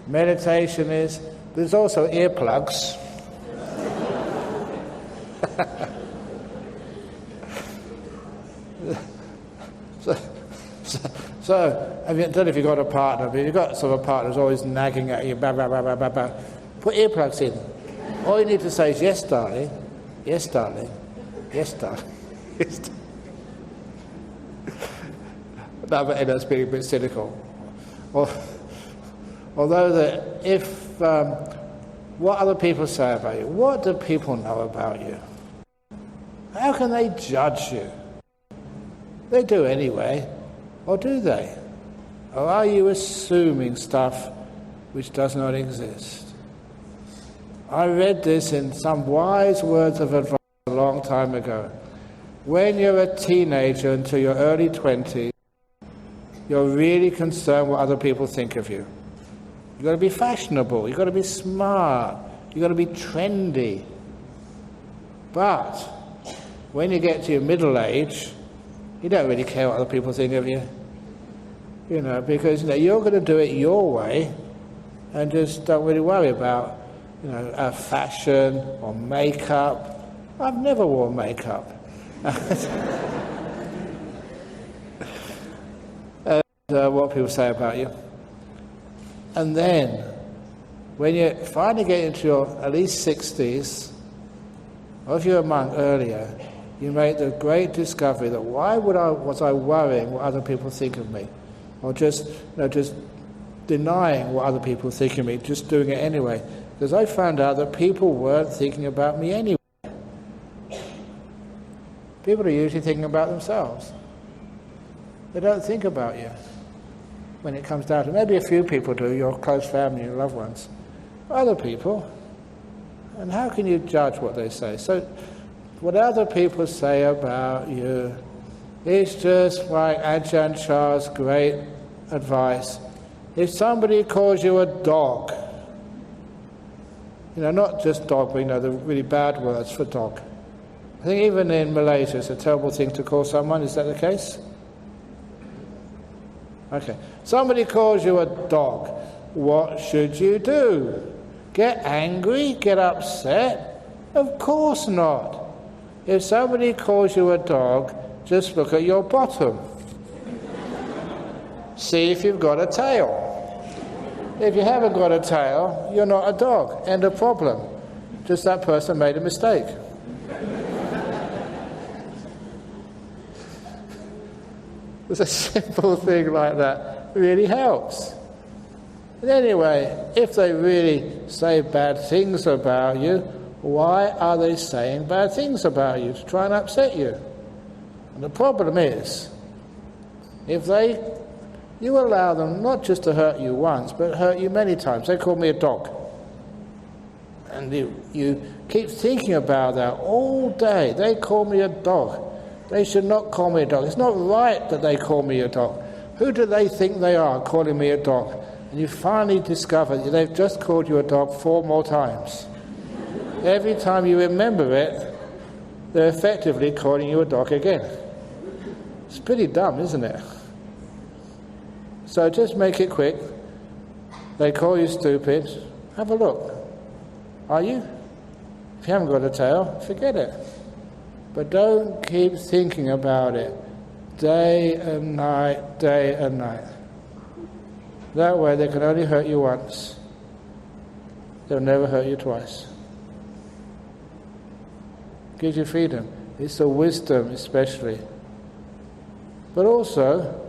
Meditation is, there's also earplugs. So I don't know if you've got a partner, but you've got sort of a partner who's always nagging at you, blah, blah, blah, blah, blah, blah. Put earplugs in. All you need to say is, yes, darling, yes, darling, yes, darling, yes, darling. No, but that's being a bit cynical. Although that if what other people say about you, what do people know about you? How can they judge you? They do anyway, or do they? Or are you assuming stuff which does not exist? I read this in some wise words of advice a long time ago. When you're a teenager until your early 20s, you're really concerned what other people think of you. You've got to be fashionable, you've got to be smart, you've got to be trendy. But when you get to your middle age, you don't really care what other people think of you. You know, because you're going to do it your way and just don't really worry about, fashion or makeup. I've never worn makeup. What people say about you. And then, when you finally get into your at least 60s, or if you're a monk earlier, you make the great discovery that why was I worrying what other people think of me? Or just denying what other people think of me, just doing it anyway. Because I found out that people weren't thinking about me anyway. People are usually thinking about themselves. They don't think about you when it comes down to it. Maybe a few people do, your close family, your loved ones. Other people, and how can you judge what they say? So, what other people say about you is just like Ajahn Chah's great advice. If somebody calls you a dog, not just dog, but the really bad words for dog. I think even in Malaysia it's a terrible thing to call someone, is that the case? Okay. Somebody calls you a dog. What should you do? Get angry? Get upset? Of course not. If somebody calls you a dog, just look at your bottom. See if you've got a tail. If you haven't got a tail, you're not a dog. End of problem. Just that person made a mistake. It's a simple thing like that. Really helps. And anyway, if they really say bad things about you, why are they saying bad things about you? To try and upset you. And the problem is, if you allow them not just to hurt you once, but hurt you many times. They call me a dog. And you keep thinking about that all day. They call me a dog. They should not call me a dog. It's not right that they call me a dog. Who do they think they are calling me a dog? And you finally discover that they've just called you a dog 4 more times. Every time you remember it, they're effectively calling you a dog again. It's pretty dumb, isn't it? So just make it quick. They call you stupid. Have a look. Are you? If you haven't got a tail, forget it. But don't keep thinking about it day and night, day and night. That way they can only hurt you once. They'll never hurt you twice. Gives you freedom. It's the wisdom especially. But also,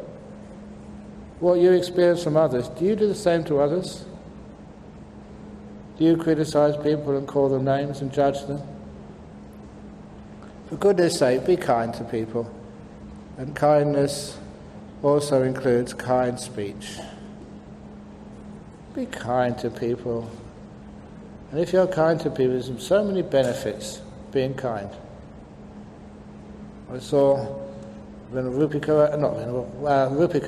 what you experience from others, do you do the same to others? Do you criticize people and call them names and judge them? For goodness sake, be kind to people. And kindness also includes kind speech. Be kind to people. And if you're kind to people, there's so many benefits being kind. I saw Rupika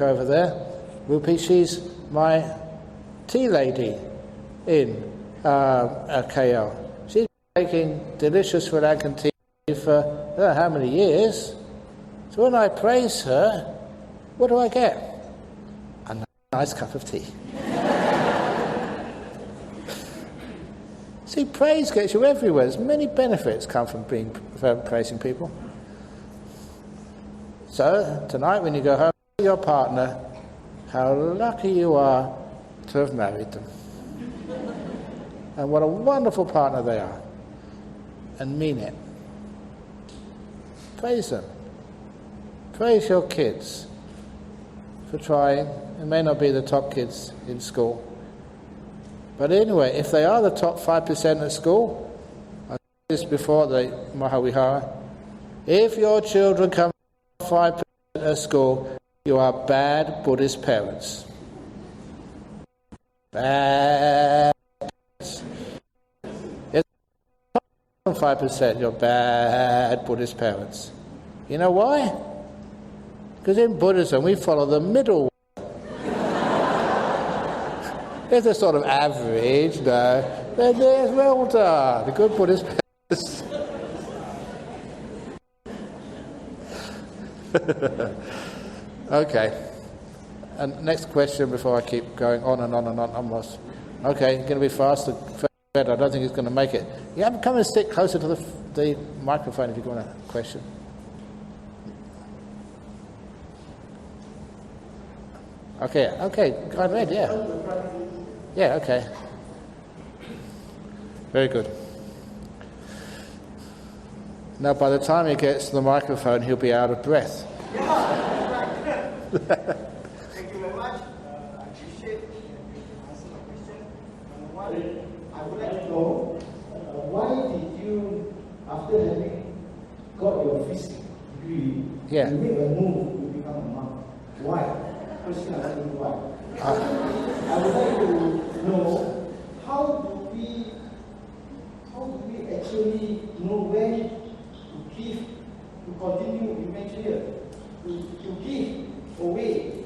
over there. Rupi, she's my tea lady in KL. She's been making delicious Sri Lankan tea for I don't know how many years. So when I praise her, what do I get? A nice cup of tea. See, praise gets you everywhere. There's many benefits come from praising people. So, tonight when you go home to your partner, how lucky you are to have married them. And what a wonderful partner they are. And mean it. Praise them. Praise your kids for trying. It may not be the top kids in school. But anyway, if they are the top 5% at school, I said this before the Maha Vihara, if your children come 5% at school, you are bad Buddhist parents. Bad parents. If 5%, you're bad Buddhist parents. You know why? Because in Buddhism we follow the middle way. It's a sort of average, no. Then there's well done, the good Buddhist parents. Okay. And next question before I keep going on and on and on almost. Okay, you're going to be faster. I don't think he's going to make it. You have to come and stick closer to the microphone if you've got a question. Okay, go ahead, yeah. Yeah, okay. Very good. Now, by the time he gets to the microphone, he'll be out of breath. Thank you very much. I appreciate you answering my question. Number one, I would like to know why did you, after having got your physics degree, you make a move to become a monk? Why? Question I ask you why. I would like to know how do we actually know when to give, to continue, you mentioned here, to give away.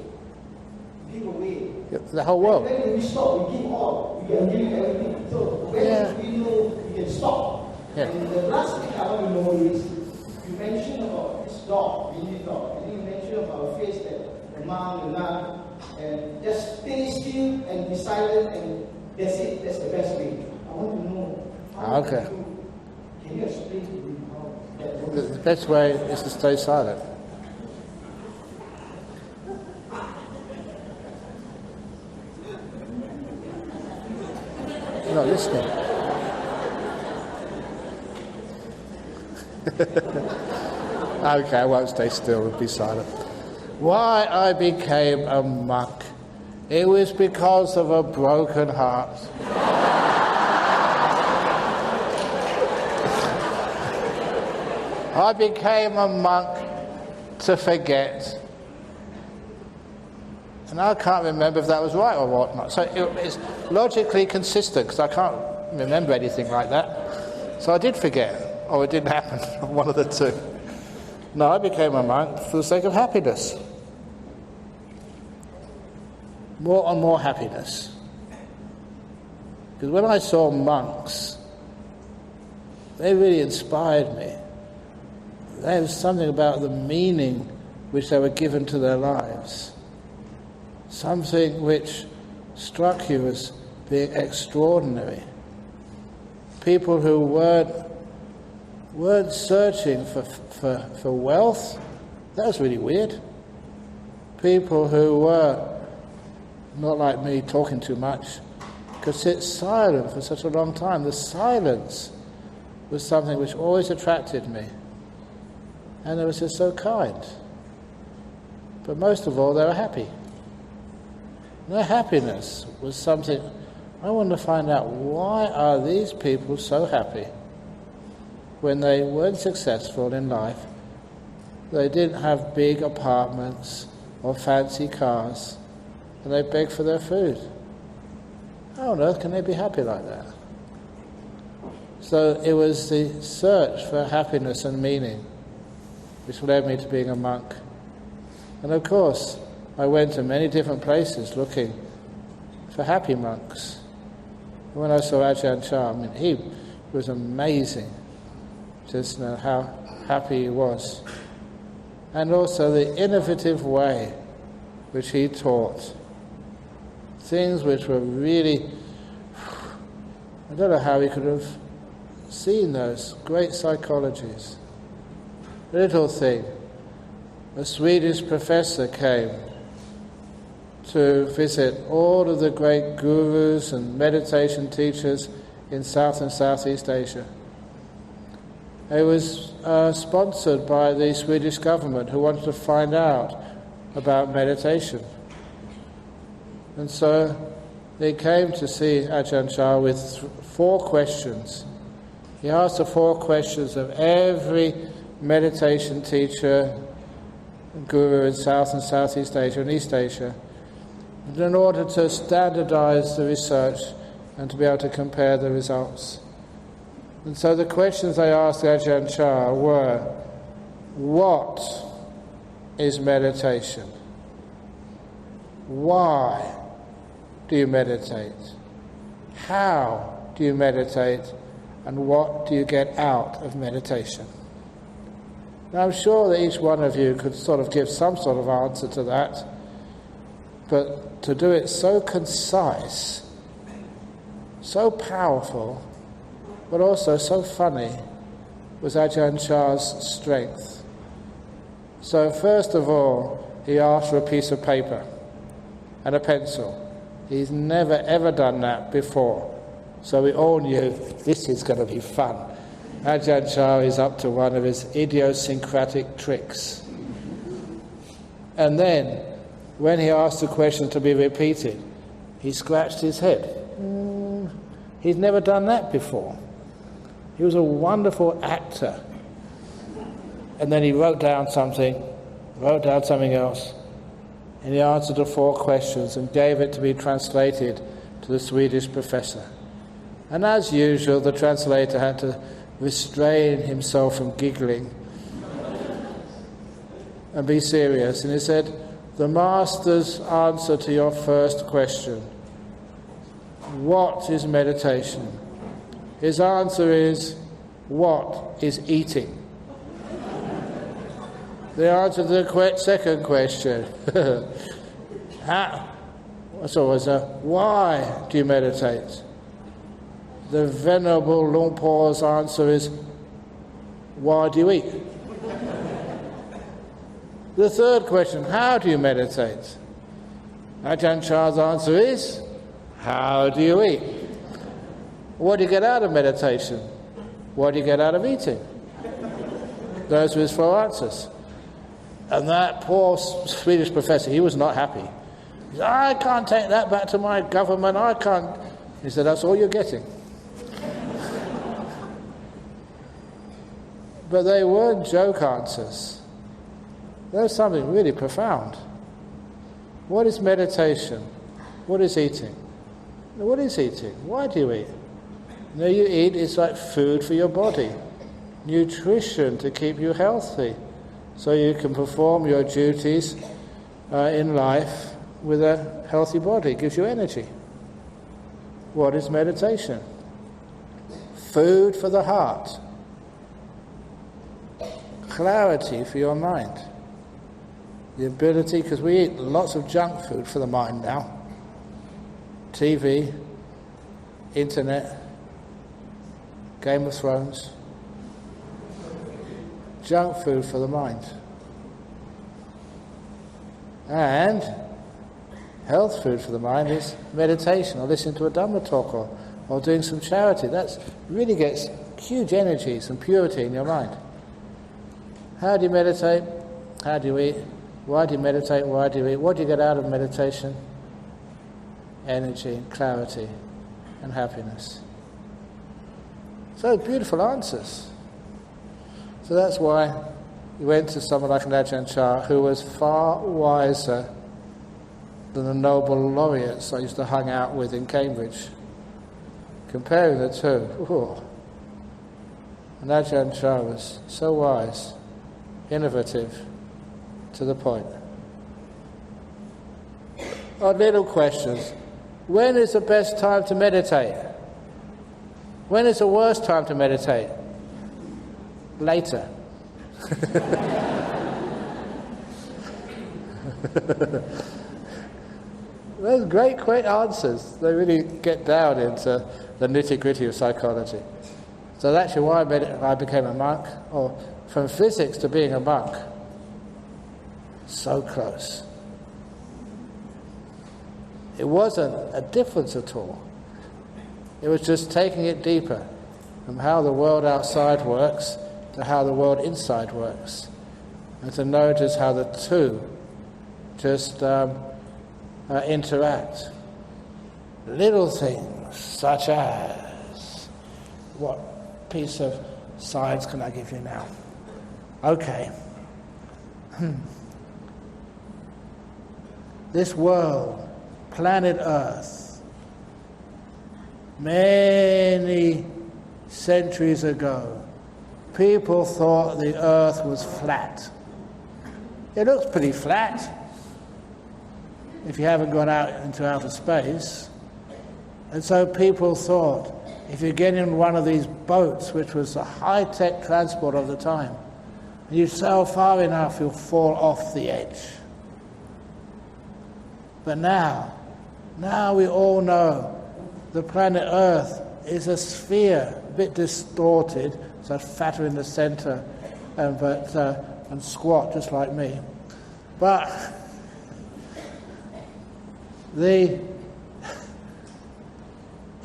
The whole world. When do we stop? We give all. We are giving everything. So when do we know we can stop? Yeah. And the last thing I want to know is, you mentioned about this dog, Indian dog, and you mentioned about a face that the mom, the nun, and just stay still and be silent, and that's it. That's the best way. I want to know how can you explain to me how that works? The best way is to stay silent. You're not listening. Okay, I won't stay still and be silent. Why I became a monk? It was because of a broken heart. I became a monk to forget. And I can't remember if that was right or whatnot. So it's logically consistent, because I can't remember anything like that. So I did forget, or it didn't happen, one of the two. No, I became a monk for the sake of happiness. More and more happiness. Because when I saw monks, they really inspired me. There was something about the meaning which they were given to their lives. Something which struck you as being extraordinary. People who weren't searching for wealth. That was really weird. People who were not like me, talking too much, could sit silent for such a long time. The silence was something which always attracted me. And they were just so kind. But most of all, they were happy. Their happiness was something, I wanted to find out, why are these people so happy when they weren't successful in life? They didn't have big apartments or fancy cars, and they begged for their food. How on earth can they be happy like that? So it was the search for happiness and meaning which led me to being a monk. And of course, I went to many different places looking for happy monks. And when I saw Ajahn Brahm, he was amazing, just how happy he was. And also the innovative way which he taught. Things which were really I don't know how he could have seen those great psychologies. Little thing. A Swedish professor came to visit all of the great gurus and meditation teachers in South and Southeast Asia. It was sponsored by the Swedish government, who wanted to find out about meditation. And so they came to see Ajahn Chah with 4 questions. He asked the 4 questions of every meditation teacher, guru in South and Southeast Asia and East Asia, in order to standardize the research and to be able to compare the results. And so the questions they asked Ajahn Chah were, what is meditation? Why do you meditate? How do you meditate? And what do you get out of meditation? Now, I'm sure that each one of you could sort of give some sort of answer to that, but to do it so concise, so powerful, but also so funny, was Ajahn Chah's strength. So first of all, he asked for a piece of paper and a pencil. He's never ever done that before. So we all knew this is going to be fun. Ajahn Chah is up to one of his idiosyncratic tricks. And then, when he asked the question to be repeated, he scratched his head. He'd never done that before. He was a wonderful actor. And then he wrote down something else, and he answered the 4 questions and gave it to be translated to the Swedish professor. And as usual, the translator had to restrain himself from giggling and be serious. And he said, the master's answer to your first question, what is meditation? His answer is, what is eating? The answer to the second question, why do you meditate? The Venerable Luang Por's answer is, why do you eat? The third question, how do you meditate? Ajahn Chah's answer is, how do you eat? What do you get out of meditation? What do you get out of eating? Those were his 4 answers. And that poor Swedish professor, he was not happy. He said, I can't take that back to my government, I can't. He said, that's all you're getting. But they weren't joke answers. There's something really profound. What is meditation? What is eating? What is eating? Why do you eat? No, you eat is like food for your body, nutrition to keep you healthy, so you can perform your duties in life with a healthy body. It gives you energy. What is meditation? Food for the heart. Clarity for your mind. The ability, because we eat lots of junk food for the mind now. TV, internet, Game of Thrones. Junk food for the mind. And health food for the mind is meditation, or listening to a Dhamma talk, or doing some charity. That really gets huge energies and purity in your mind. How do you meditate? How do you eat? Why do you meditate? Why do you eat? What do you get out of meditation? Energy, clarity, and happiness. So beautiful answers. So that's why he went to someone like Ajahn Chah, who was far wiser than the Nobel laureates I used to hang out with in Cambridge. Comparing the two, and Ajahn Chah was so wise, innovative, to the point. Little questions. When is the best time to meditate? When is the worst time to meditate? Later. Those great answers. They really get down into the nitty-gritty of psychology. So that's actually why I became a monk, or from physics to being a monk. So close. It wasn't a difference at all. It was just taking it deeper from how the world outside works to how the world inside works, and to notice how the two just interact. Little things such as, what piece of science can I give you now? Okay. This world, planet Earth, many centuries ago, people thought the Earth was flat. It looks pretty flat if you haven't gone out into outer space. And so people thought, if you get in one of these boats, which was the high-tech transport of the time, and you sail far enough, you'll fall off the edge. But now we all know the planet Earth is a sphere, a bit distorted, so fatter in the center, and squat just like me. But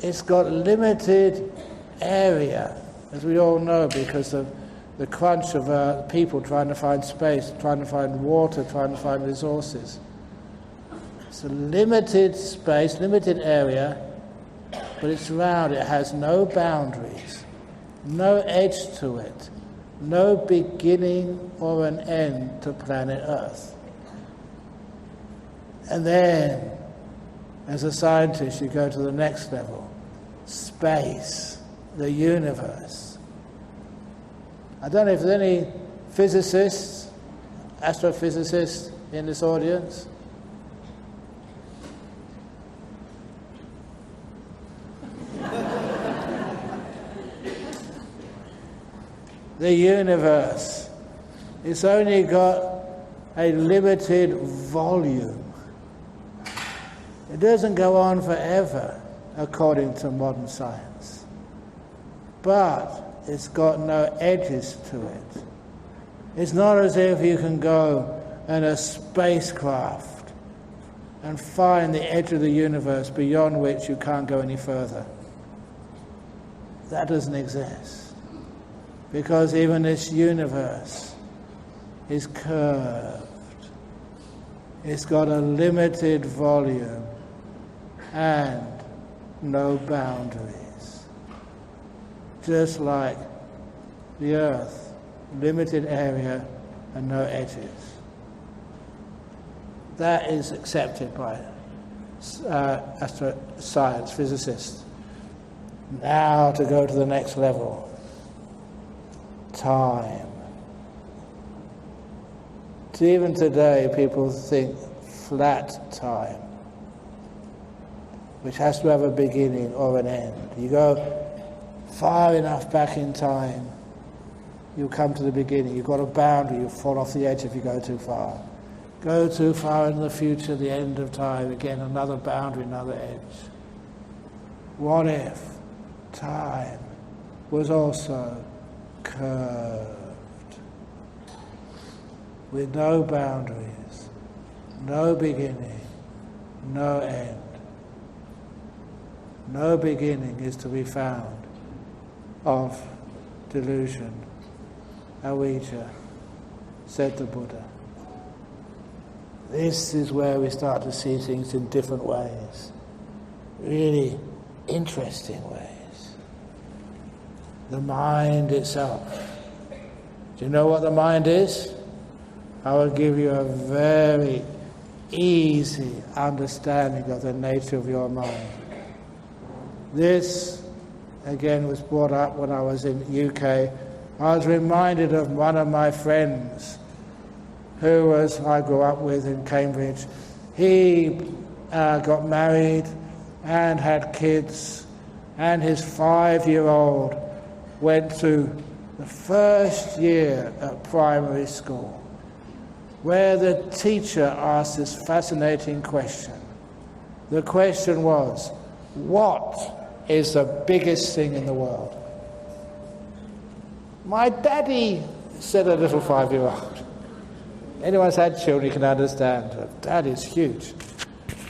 it's got limited area, as we all know, because of the crunch of people trying to find space, trying to find water, trying to find resources. It's a limited space, limited area, but it's round. It has no boundaries, no edge to it, no beginning or an end to planet Earth. And then, as a scientist, you go to the next level. Space, the universe. I don't know if there's any physicists, astrophysicists in this audience. The universe. It's only got a limited volume. It doesn't go on forever, according to modern science. But it's got no edges to it. It's not as if you can go in a spacecraft and find the edge of the universe beyond which you can't go any further. That doesn't exist. Because even this universe is curved. It's got a limited volume and no boundaries. Just like the Earth, limited area and no edges. That is accepted by science, physicists. Now to go to the next level. Time. Even today, people think flat time, which has to have a beginning or an end. You go far enough back in time, you come to the beginning. You've got a boundary, you fall off the edge if you go too far. Go too far in the future, the end of time, again, another boundary, another edge. What if time was also curved, with no boundaries, no beginning, no end? No beginning is to be found of delusion, avijja, said the Buddha. This is where we start to see things in different ways, really interesting ways. The mind itself. Do you know what the mind is? I will give you a very easy understanding of the nature of your mind. This, again, was brought up when I was in the UK. I was reminded of one of my friends who I grew up with in Cambridge. He got married and had kids, and his 5-year-old went to the first year at primary school, where the teacher asked this fascinating question: The question was, what is the biggest thing in the world? My daddy, said a little 5-year-old. Anyone's had children, you can understand. That is huge.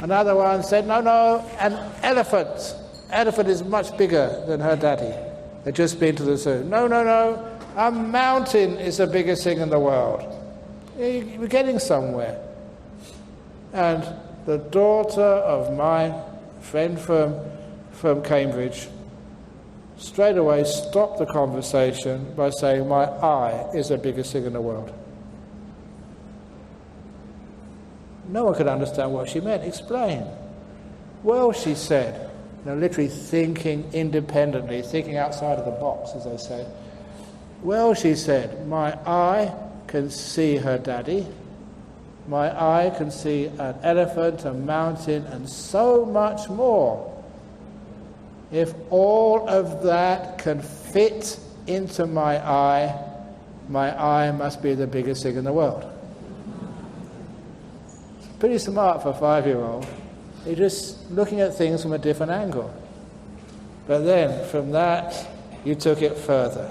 Another one said, no, an elephant. Elephant is much bigger than her daddy. They'd just been to the zoo. No, a mountain is the biggest thing in the world. We're getting somewhere. And the daughter of my friend from Cambridge straight away stopped the conversation by saying, my eye is the biggest thing in the world. No one could understand what she meant. Explain. Well, she said, literally thinking independently, thinking outside of the box, as they say. Well, she said, my eye can see her daddy. My eye can see an elephant, a mountain, and so much more. If all of that can fit into my eye must be the biggest thing in the world. It's pretty smart for a 5-year-old. You're just looking at things from a different angle. But then, from that, you took it further.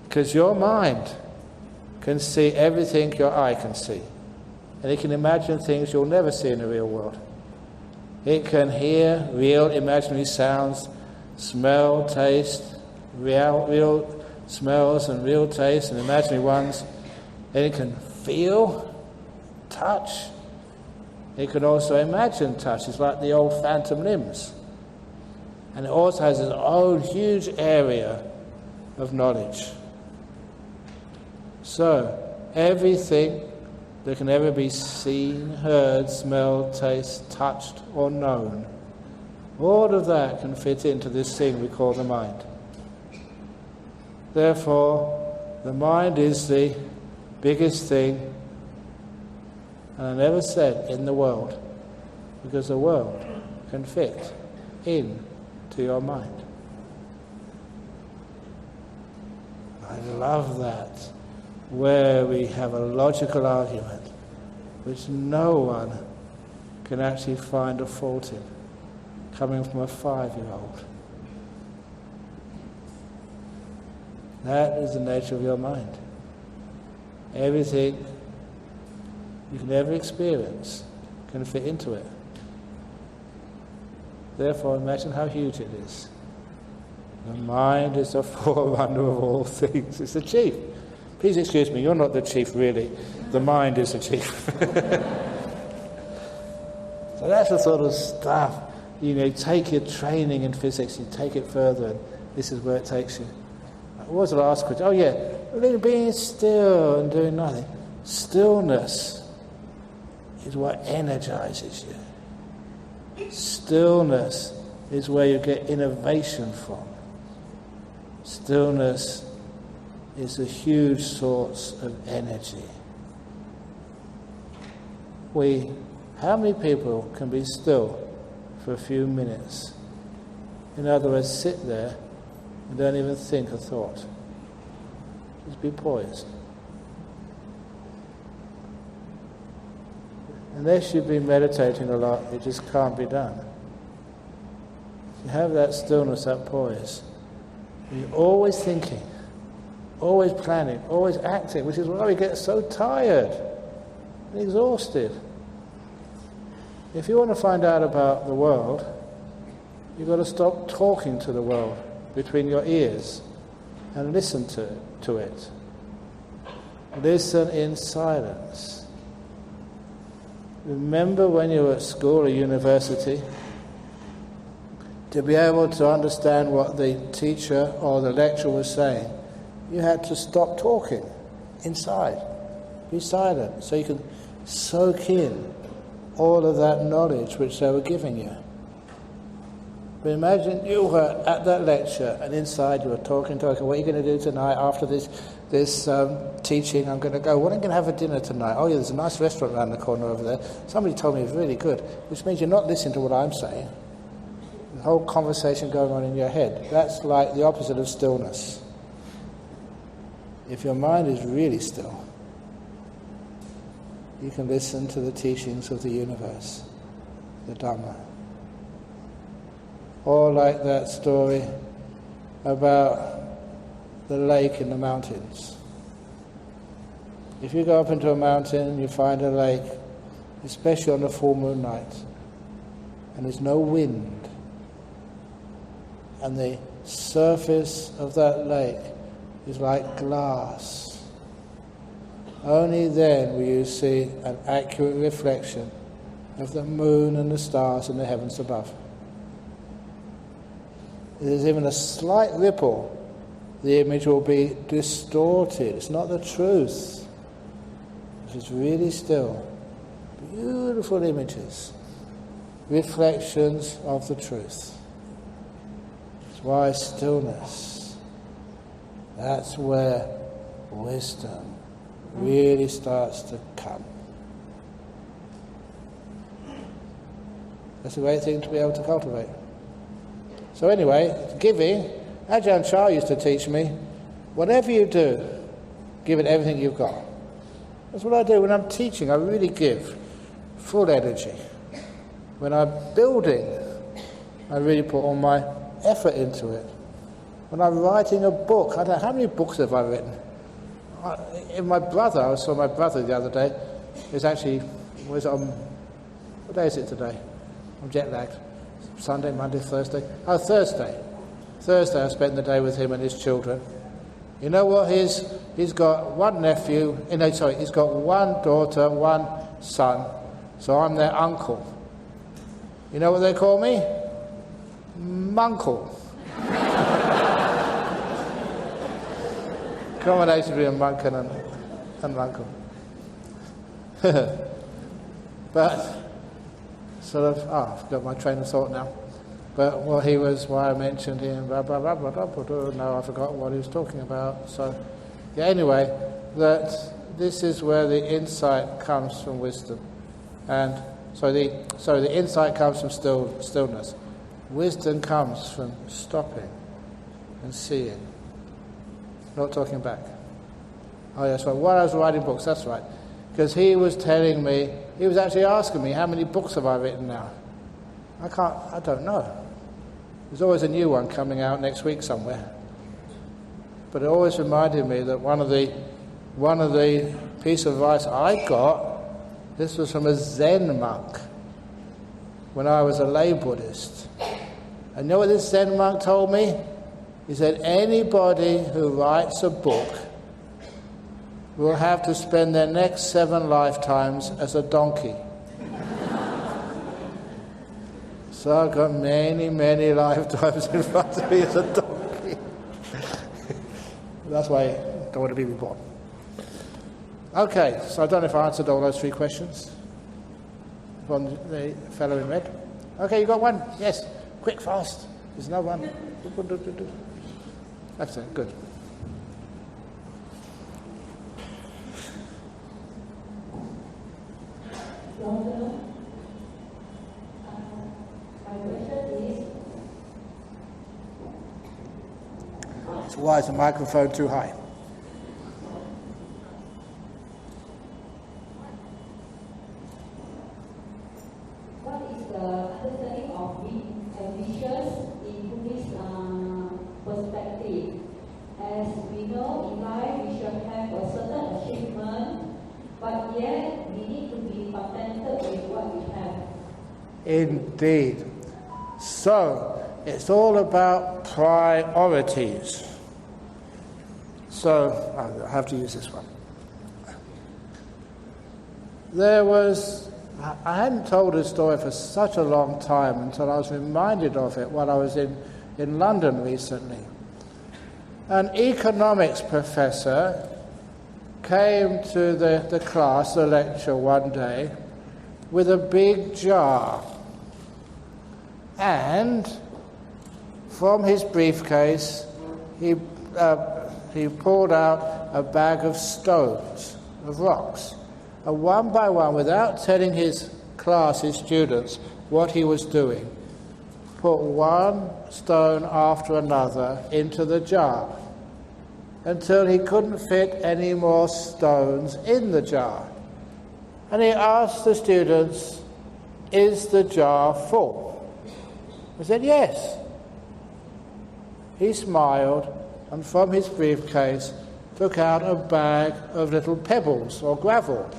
Because your mind can see everything your eye can see. And it can imagine things you'll never see in the real world. It can hear real imaginary sounds, smell, taste, real smells and real tastes and imaginary ones. And it can feel, touch. It can also imagine touch. It's like the old phantom limbs. And it also has its own huge area of knowledge. So, everything that can ever be seen, heard, smelled, tasted, touched, or known, all of that can fit into this thing we call the mind. Therefore, the mind is the biggest thing, and I never said in the world, because the world can fit into your mind. I love that, where we have a logical argument which no one can actually find a fault in, coming from a 5-year-old. That is the nature of your mind. Everything you can ever experience can fit into it. Therefore, imagine how huge it is. The mind is the forerunner of all things. It's the chief. Please excuse me, you're not the chief really. The mind is the chief. So that's the sort of stuff, you take your training in physics, you take it further, and this is where it takes you. What was the last question? Oh yeah, being still and doing nothing. Stillness is what energizes you. Stillness is where you get innovation from. Stillness is a huge source of energy. How many people can be still for a few minutes? In other words, sit there and don't even think a thought. Just be poised. Unless you've been meditating a lot, it just can't be done. If you have that stillness, that poise, you're always thinking, always planning, always acting, which is why we get so tired and exhausted. If you want to find out about the world, you've got to stop talking to the world between your ears and listen to it. Listen in silence. Remember when you were at school or university, to be able to understand what the teacher or the lecturer was saying, you had to stop talking inside. Be silent so you can soak in all of that knowledge which they were giving you. But imagine you were at that lecture and inside you were talking, what are you going to do tonight after this teaching? I'm going to go, what am I going to have for dinner tonight? Oh yeah, there's a nice restaurant around the corner over there. Somebody told me it's really good, which means you're not listening to what I'm saying. The whole conversation going on in your head. That's like the opposite of stillness. If your mind is really still, you can listen to the teachings of the universe. the Dhamma. Or like that story about the lake in the mountains. If you go up into a mountain and you find a lake, especially on a full moon night, and there's no wind, and the surface of that lake is like glass, only then will you see an accurate reflection of the moon and the stars in the heavens above. If there's even a slight ripple, the image will be distorted. It's not the truth. It's really still. Beautiful images, reflections of the truth. That's why stillness, that's where wisdom really starts to come. That's a great thing to be able to cultivate. So anyway, giving, Ajahn Chah used to teach me, whatever you do, give it everything you've got. That's what I do when I'm teaching. I really give full energy. When I'm building, I really put all my effort into it. When I'm writing a book, I don't know, how many books have I written? I saw my brother the other day. It's actually, what day is it today? I'm jet lagged. Sunday, Monday, Thursday? Oh, Thursday. Thursday I spent the day with him and his children. You know what? He's got one nephew, he's got one daughter, one son, so I'm their uncle. You know what they call me? Munkle. Combination between monk and uncle. But sort of, I forgot my train of thought now. But why I mentioned him, blah, blah, blah, blah, blah, blah, blah. No, I forgot what he was talking about. So, yeah, anyway, that this is where the insight comes from wisdom. And so the insight comes from stillness. Wisdom comes from stopping and seeing. Not talking back. Oh, yes, right. While I was writing books, that's right. Because he was telling me, he was actually asking me, how many books have I written now? I don't know. There's always a new one coming out next week somewhere. But it always reminded me that one of the piece of advice I got, this was from a Zen monk when I was a lay Buddhist. And you know what this Zen monk told me? He said, anybody who writes a book will have to spend their next 7 lifetimes as a donkey. So I've got many, many lifetimes in front of me as a donkey. That's why I don't want to be reborn. Okay, so I don't know if I answered all those 3 questions from the fellow in red. Okay, you got one? Yes. Quick, fast. There's no one. Excellent, good. So why is the microphone too high? What is the understanding of wishes in Buddhist perspective? As we know, in life we should have a certain achievement, but yet we need to be contented with what we have. Indeed. So, it's all about priorities. So, I have to use this one. I hadn't told this story for such a long time until I was reminded of it while I was in London recently. An economics professor came to the class, the lecture one day, with a big jar. And from his briefcase, he pulled out a bag of stones, of rocks. And one by one, without telling his class, his students, what he was doing, put one stone after another into the jar until he couldn't fit any more stones in the jar. And he asked the students, is the jar full? I said, yes. He smiled and from his briefcase took out a bag of little pebbles or gravel.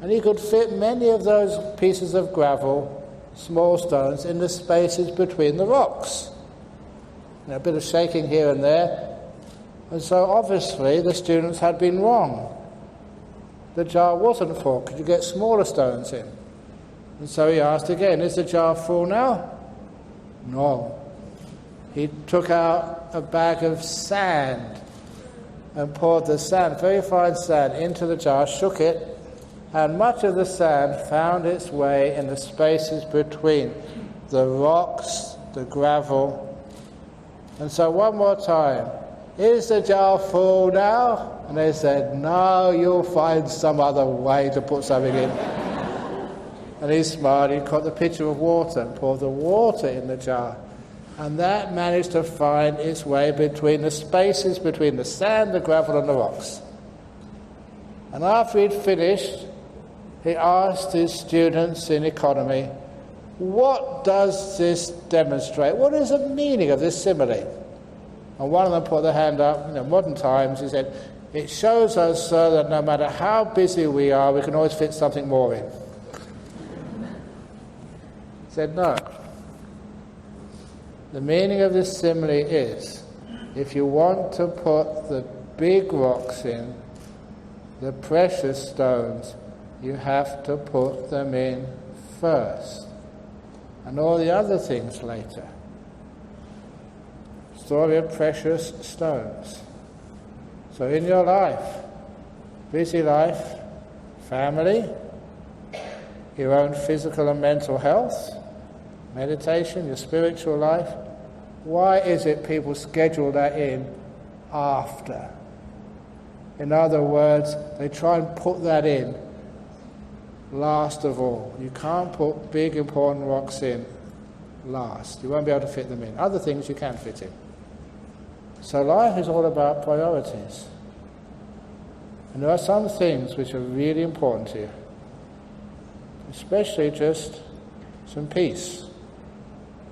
And he could fit many of those pieces of gravel, small stones, in the spaces between the rocks. A bit of shaking here and there. And so obviously the students had been wrong. The jar wasn't full. Could you get smaller stones in? And so he asked again, is the jar full now? No. He took out a bag of sand and poured the sand, very fine sand, into the jar, shook it, and much of the sand found its way in the spaces between the rocks, the gravel. And so one more time, is the jar full now? And they said, no, you'll find some other way to put something in. And he smiled, he caught the pitcher of water and poured the water in the jar. And that managed to find its way between the spaces between the sand, the gravel and the rocks. And after he'd finished, he asked his students in economy, what does this demonstrate? What is the meaning of this simile? And one of them put their hand up. In modern times, he said, it shows us, sir, that no matter how busy we are, we can always fit something more in. He said, no. The meaning of this simile is, if you want to put the big rocks in, the precious stones, you have to put them in first, and all the other things later. Story of precious stones. So in your life, busy life, family, your own physical and mental health, meditation, your spiritual life, why is it people schedule that in after? In other words, they try and put that in last of all. You can't put big important rocks in last. You won't be able to fit them in. Other things you can fit in. So life is all about priorities. And there are some things which are really important to you. Especially just some peace,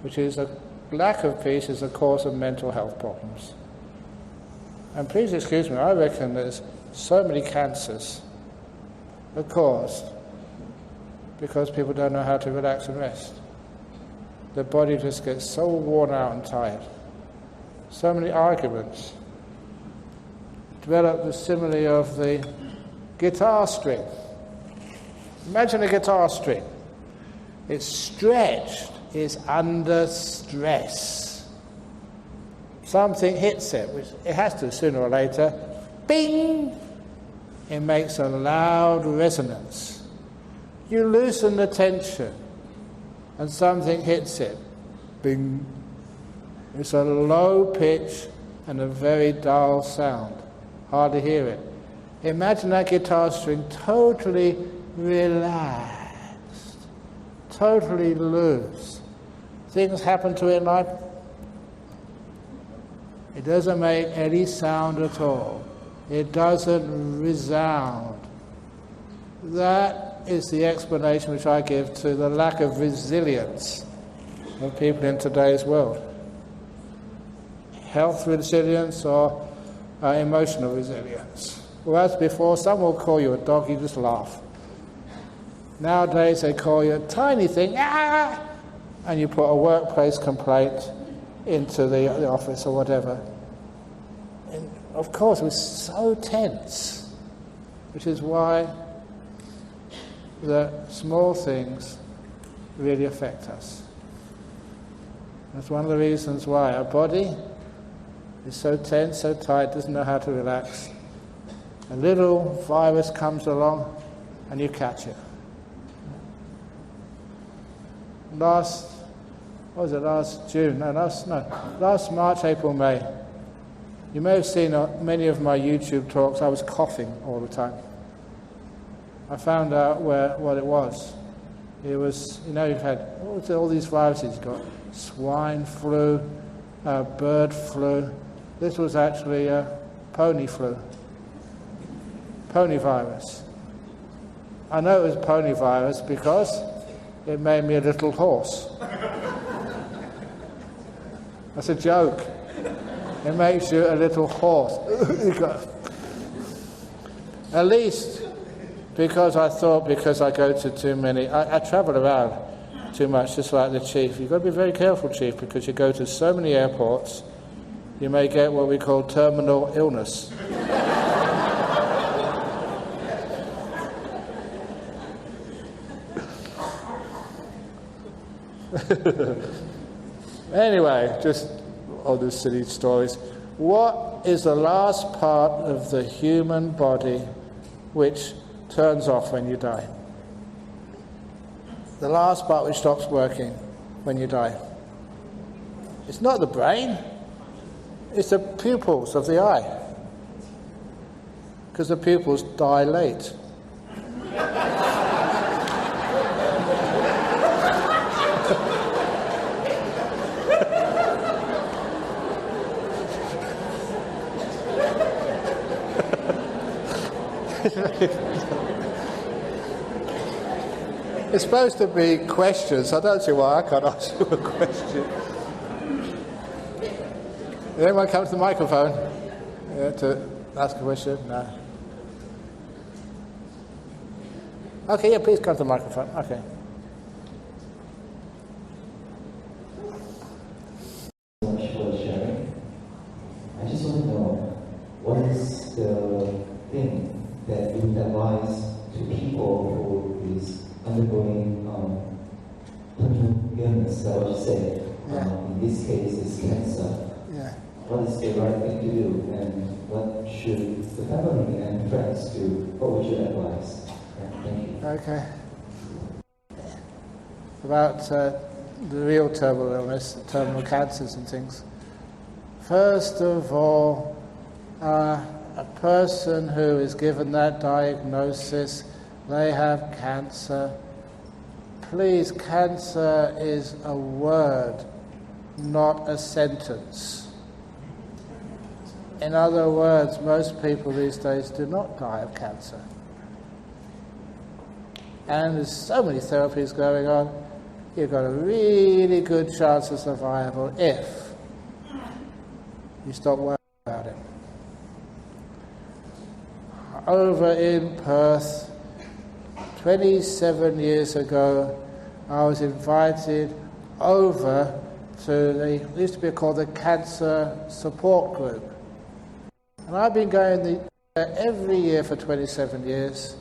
which is a lack of peace is a cause of mental health problems. And please excuse me, I reckon there's so many cancers are caused because people don't know how to relax and rest. Their body just gets so worn out and tired. So many arguments. Develop the simile of the guitar string. Imagine a guitar string. It's stretched, it's under stress. Something hits it, which it has to sooner or later. Bing! It makes a loud resonance. You loosen the tension, and something hits it. Bing! It's a low pitch and a very dull sound. Hardly hear it. Imagine that guitar string totally relaxed, totally loose. Things happen to it in life. It doesn't make any sound at all. It doesn't resound. That is the explanation which I give to the lack of resilience of people in today's world. Health resilience or emotional resilience. Whereas before, someone will call you a dog, you just laugh. Nowadays they call you a tiny thing, and you put a workplace complaint into the office or whatever. And of course, we're so tense, which is why the small things really affect us. That's one of the reasons why our body is so tense, so tight, doesn't know how to relax. A little virus comes along and you catch it. Last March, April, May. You may have seen many of my YouTube talks, I was coughing all the time. I found out what it was. It was, you've had all these viruses. You've got swine flu, bird flu. This was actually pony flu, pony virus. I know it was pony virus because it made me a little horse. That's a joke. It makes you a little horse. At least because I thought, because I go to too many, I travel around too much, just like the chief. You've got to be very careful, chief, because you go to so many airports, you may get what we call terminal illness. Anyway, just all these silly stories. What is the last part of the human body which turns off when you die? The last part which stops working when you die. It's not the brain, it's the pupils of the eye. Because the pupils dilate. It's supposed to be questions. I don't see why I can't ask you a question. Anyone come to the microphone? Yeah, to ask a question? No. Okay, yeah, please come to the microphone. Okay. So much for sharing. I just want to know, what is the thing that you would advise to people who is undergoing terminal illness, I would say, in this case is cancer. Yeah. What is the right thing to do, and what should the family and friends do? What would you advise? Thank you. Okay. About the real terminal illness, terminal cancers and things. First of all, a person who is given that diagnosis, they have cancer. Please, cancer is a word, not a sentence. In other words, most people these days do not die of cancer. And there's so many therapies going on, you've got a really good chance of survival if you stop worrying about it. Over in Perth, 27 years ago, I was invited over to it used to be called the Cancer Support Group. And I've been going there every year for 27 years.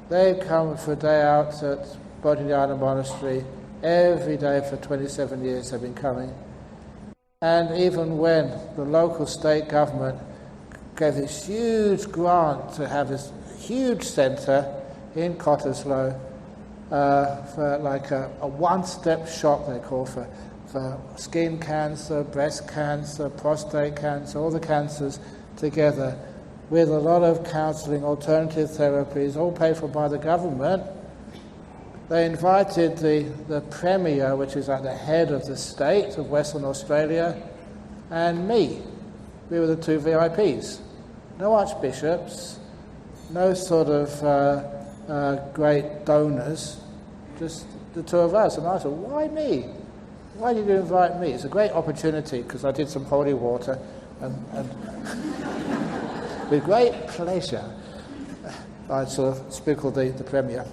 They come for a day out at Bodhinyana Monastery. Every day for 27 years they've been coming. And even when the local state government gave this huge grant to have this huge centre in Cottesloe for like a one-step shop, they call for skin cancer, breast cancer, prostate cancer, all the cancers together, with a lot of counselling, alternative therapies, all paid for by the government. They invited the Premier, which is like the head of the state of Western Australia, and me. We were the two VIPs. No archbishops, no sort of great donors, just the two of us. And I said, why me? Why did you invite me? It's a great opportunity, because I did some holy water, and with great pleasure I sort of sprinkled the Premier.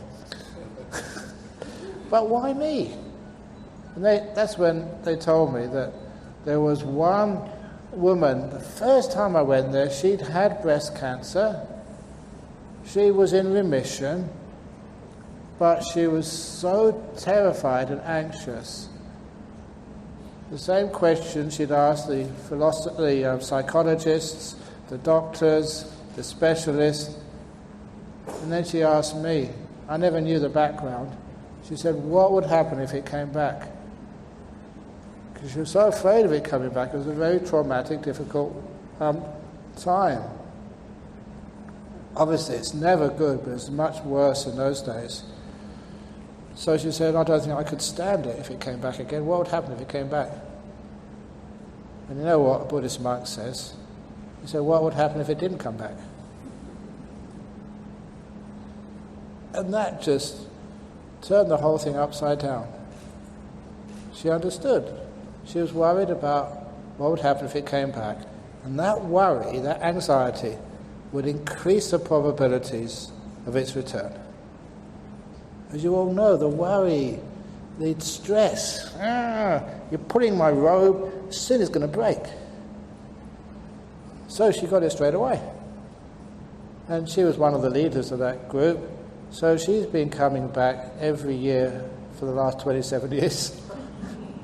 But why me? And that's when they told me that there was one woman, the first time I went there, she'd had breast cancer. She was in remission, but she was so terrified and anxious. The same question she'd asked the psychologists, the doctors, the specialists, and then she asked me. I never knew the background. She said, what would happen if it came back? Because she was so afraid of it coming back. It was a very traumatic, difficult time. Obviously, it's never good, but it's much worse in those days. So she said, I don't think I could stand it if it came back again. What would happen if it came back? And you know what a Buddhist monk says? He said, what would happen if it didn't come back? And that just turned the whole thing upside down. She understood. She was worried about what would happen if it came back. And that worry, that anxiety, would increase the probabilities of its return. As you all know, the worry, the stress, you're pulling my robe, soon it's going to break. So she got it straight away. And she was one of the leaders of that group, so she's been coming back every year for the last 27 years.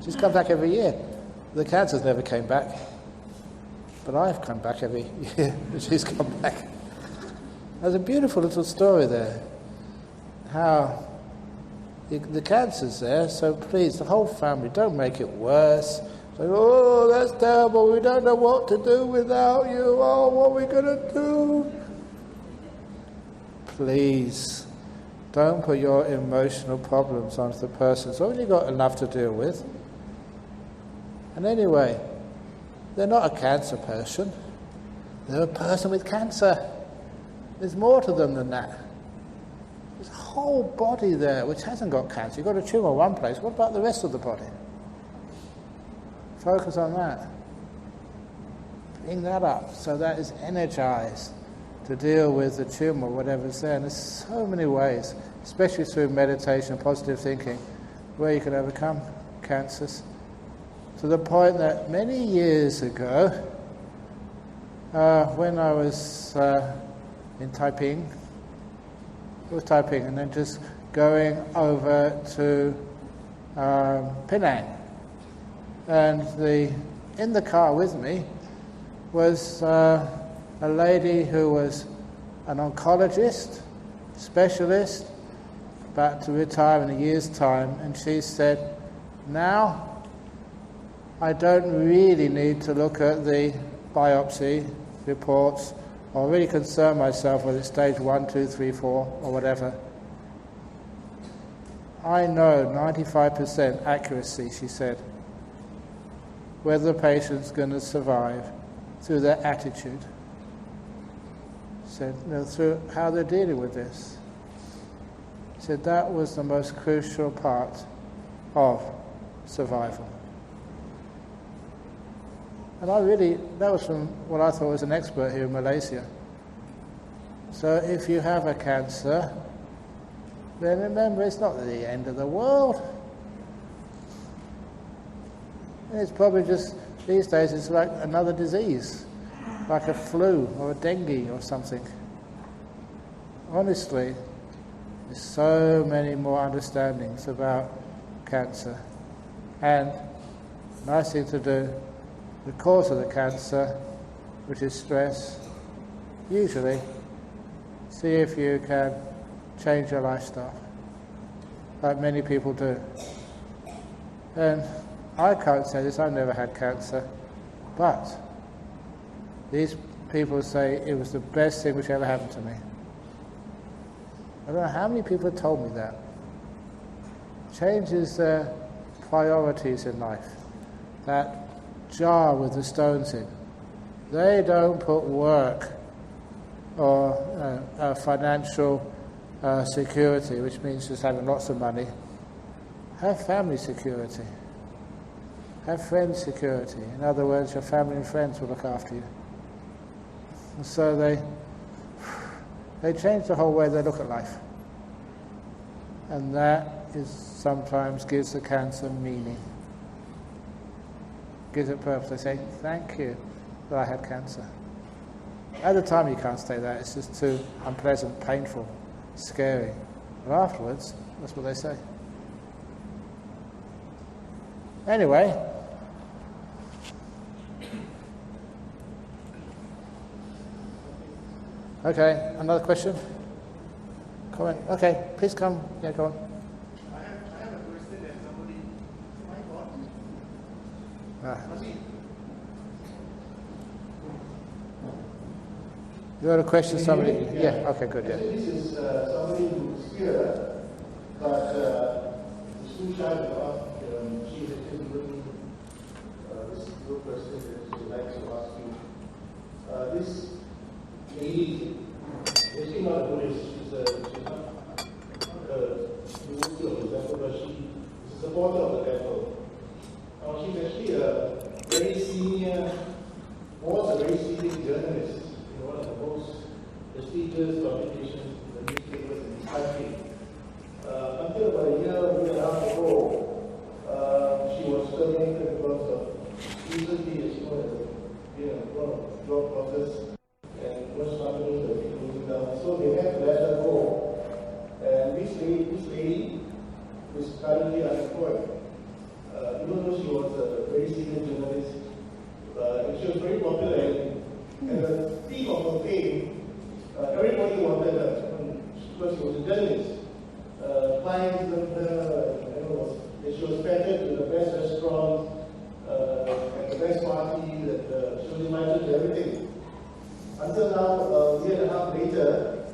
She's come back every year. The cancers never came back, but I've come back every year and she's come back. There's a beautiful little story there, how the cancer's there, so please, the whole family, don't make it worse. Say, oh, that's terrible, we don't know what to do without you, oh, what are we going to do? Please, don't put your emotional problems onto the person. It's already got enough to deal with. And anyway, they're not a cancer person. They're a person with cancer. There's more to them than that. There's a whole body there which hasn't got cancer. You've got a tumour in one place. What about the rest of the body? Focus on that. Bring that up so that is energized to deal with the tumour, whatever's there. And there's so many ways, especially through meditation, positive thinking, where you can overcome cancers. To the point that many years ago, when I was in Taiping, and then just going over to Penang, and in the car with me was a lady who was an oncologist, specialist, about to retire in a year's time, and she said, now I don't really need to look at the biopsy reports or really concern myself whether it's stage 1, 2, 3, 4 or whatever. I know 95% accuracy, she said, whether the patient's going to survive through their attitude. She said, through how they're dealing with this. She said that was the most crucial part of survival. And that was from what I thought was an expert here in Malaysia. So if you have a cancer, then remember it's not the end of the world. It's probably just, these days it's like another disease, like a flu or a dengue or something. Honestly, there's so many more understandings about cancer. And nice thing to do, the cause of the cancer, which is stress, usually see if you can change your lifestyle, like many people do. And I can't say this, I've never had cancer, but these people say it was the best thing which ever happened to me. I don't know how many people have told me that. Changes their priorities in life. That jar with the stones in. They don't put work or financial security, which means just having lots of money. Have family security. Have friend security. In other words, your family and friends will look after you. And so they change the whole way they look at life. And that sometimes gives the cancer meaning. Gives it purpose. They say, thank you that I had cancer. At the time you can't say that, it's just too unpleasant, painful, scary. But afterwards, that's what they say. Anyway, okay, another question? Comment? Okay, please come. Yeah, go on. I have a question that somebody, my God. You had a question, somebody? Yeah, okay, good, yeah. This is somebody who's here, but it's too shy to ask. She has been looking this good question that she would like to ask you. This lady, she's not a Buddhist, she's not a devotee of the speeches, publications, the newspapers, and these kind of things. Until about a year and a half ago, she was terminated because of recently, as you know, a lot of job process and most companies have been closing down. So they had to let her go. And this lady is currently unemployed. Even though she was a very senior journalist, and she was very popular, and the peak of her fame, everybody wanted her because she was a journalist. Clients loved her, and she was feted to the best restaurants and the best parties, and she was invited to everything. Until now, a year and a half later,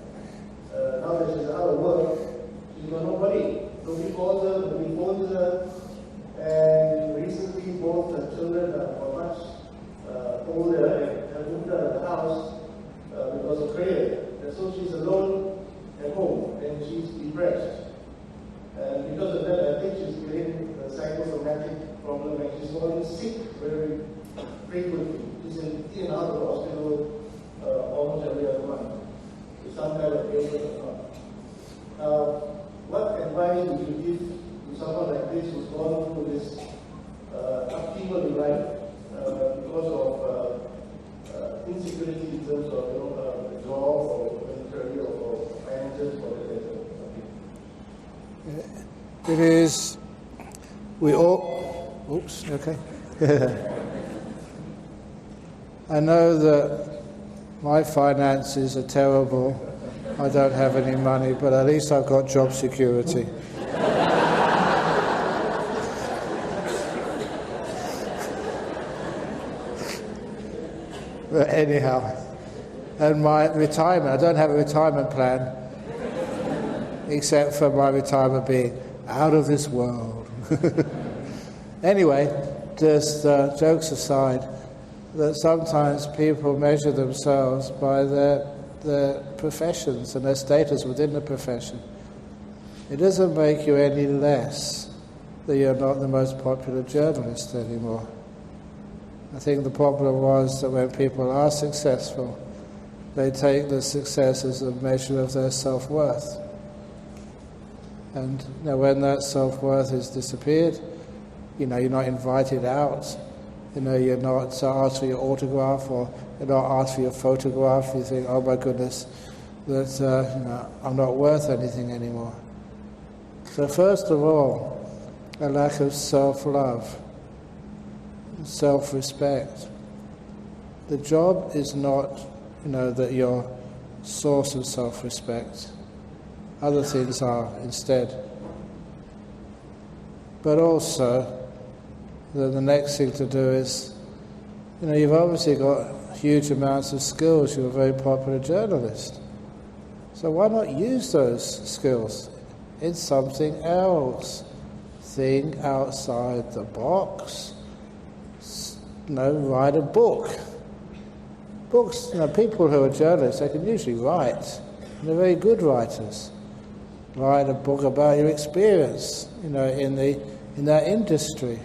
now that she's out of work, she's got nobody. Nobody calls her, nobody phones her, and recently both her children are much older and have moved out of the house because of prayer. And so she's alone at home and she's depressed. And because of that, I think she's getting a psychosomatic problem and she's falling sick very frequently. She's in and out of the hospital almost every other month with some kind of ailment or not. What advice would you give to someone like this who's gone through this upheaval in life because of insecurity in terms of a job or career or finances for the later? It is, we all, oops, okay. I know that my finances are terrible. I don't have any money, but at least I've got job security. But anyhow, and my retirement, I don't have a retirement plan, except for my retirement being out of this world. Anyway, just jokes aside, that sometimes people measure themselves by their professions and their status within the profession. It doesn't make you any less that you're not the most popular journalist anymore. I think the problem was that when people are successful, they take the success as a measure of their self-worth. And when that self-worth has disappeared, you're not invited out. You're not asked for your autograph or you're not asked for your photograph. You think, oh my goodness, that I'm not worth anything anymore. So first of all, a lack of self-love, self-respect. The job is not, that your source of self-respect. Other things are instead. But also, the next thing to do is, you've obviously got huge amounts of skills. You're a very popular journalist. So why not use those skills in something else? Think outside the box. Write a book. Books, people who are journalists, they can usually write. They're very good writers. Write a book about your experience, in that industry.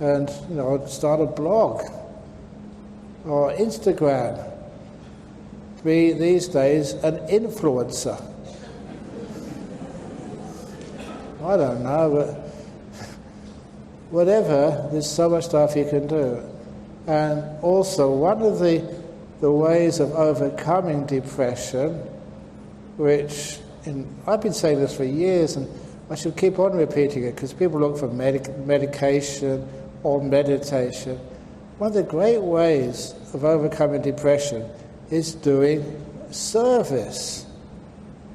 And, start a blog or Instagram. Be, these days, an influencer. I don't know, but whatever, there's so much stuff you can do. And also, one of the ways of overcoming depression, which, I've been saying this for years, and I should keep on repeating it, because people look for medication or meditation. One of the great ways of overcoming depression is doing service.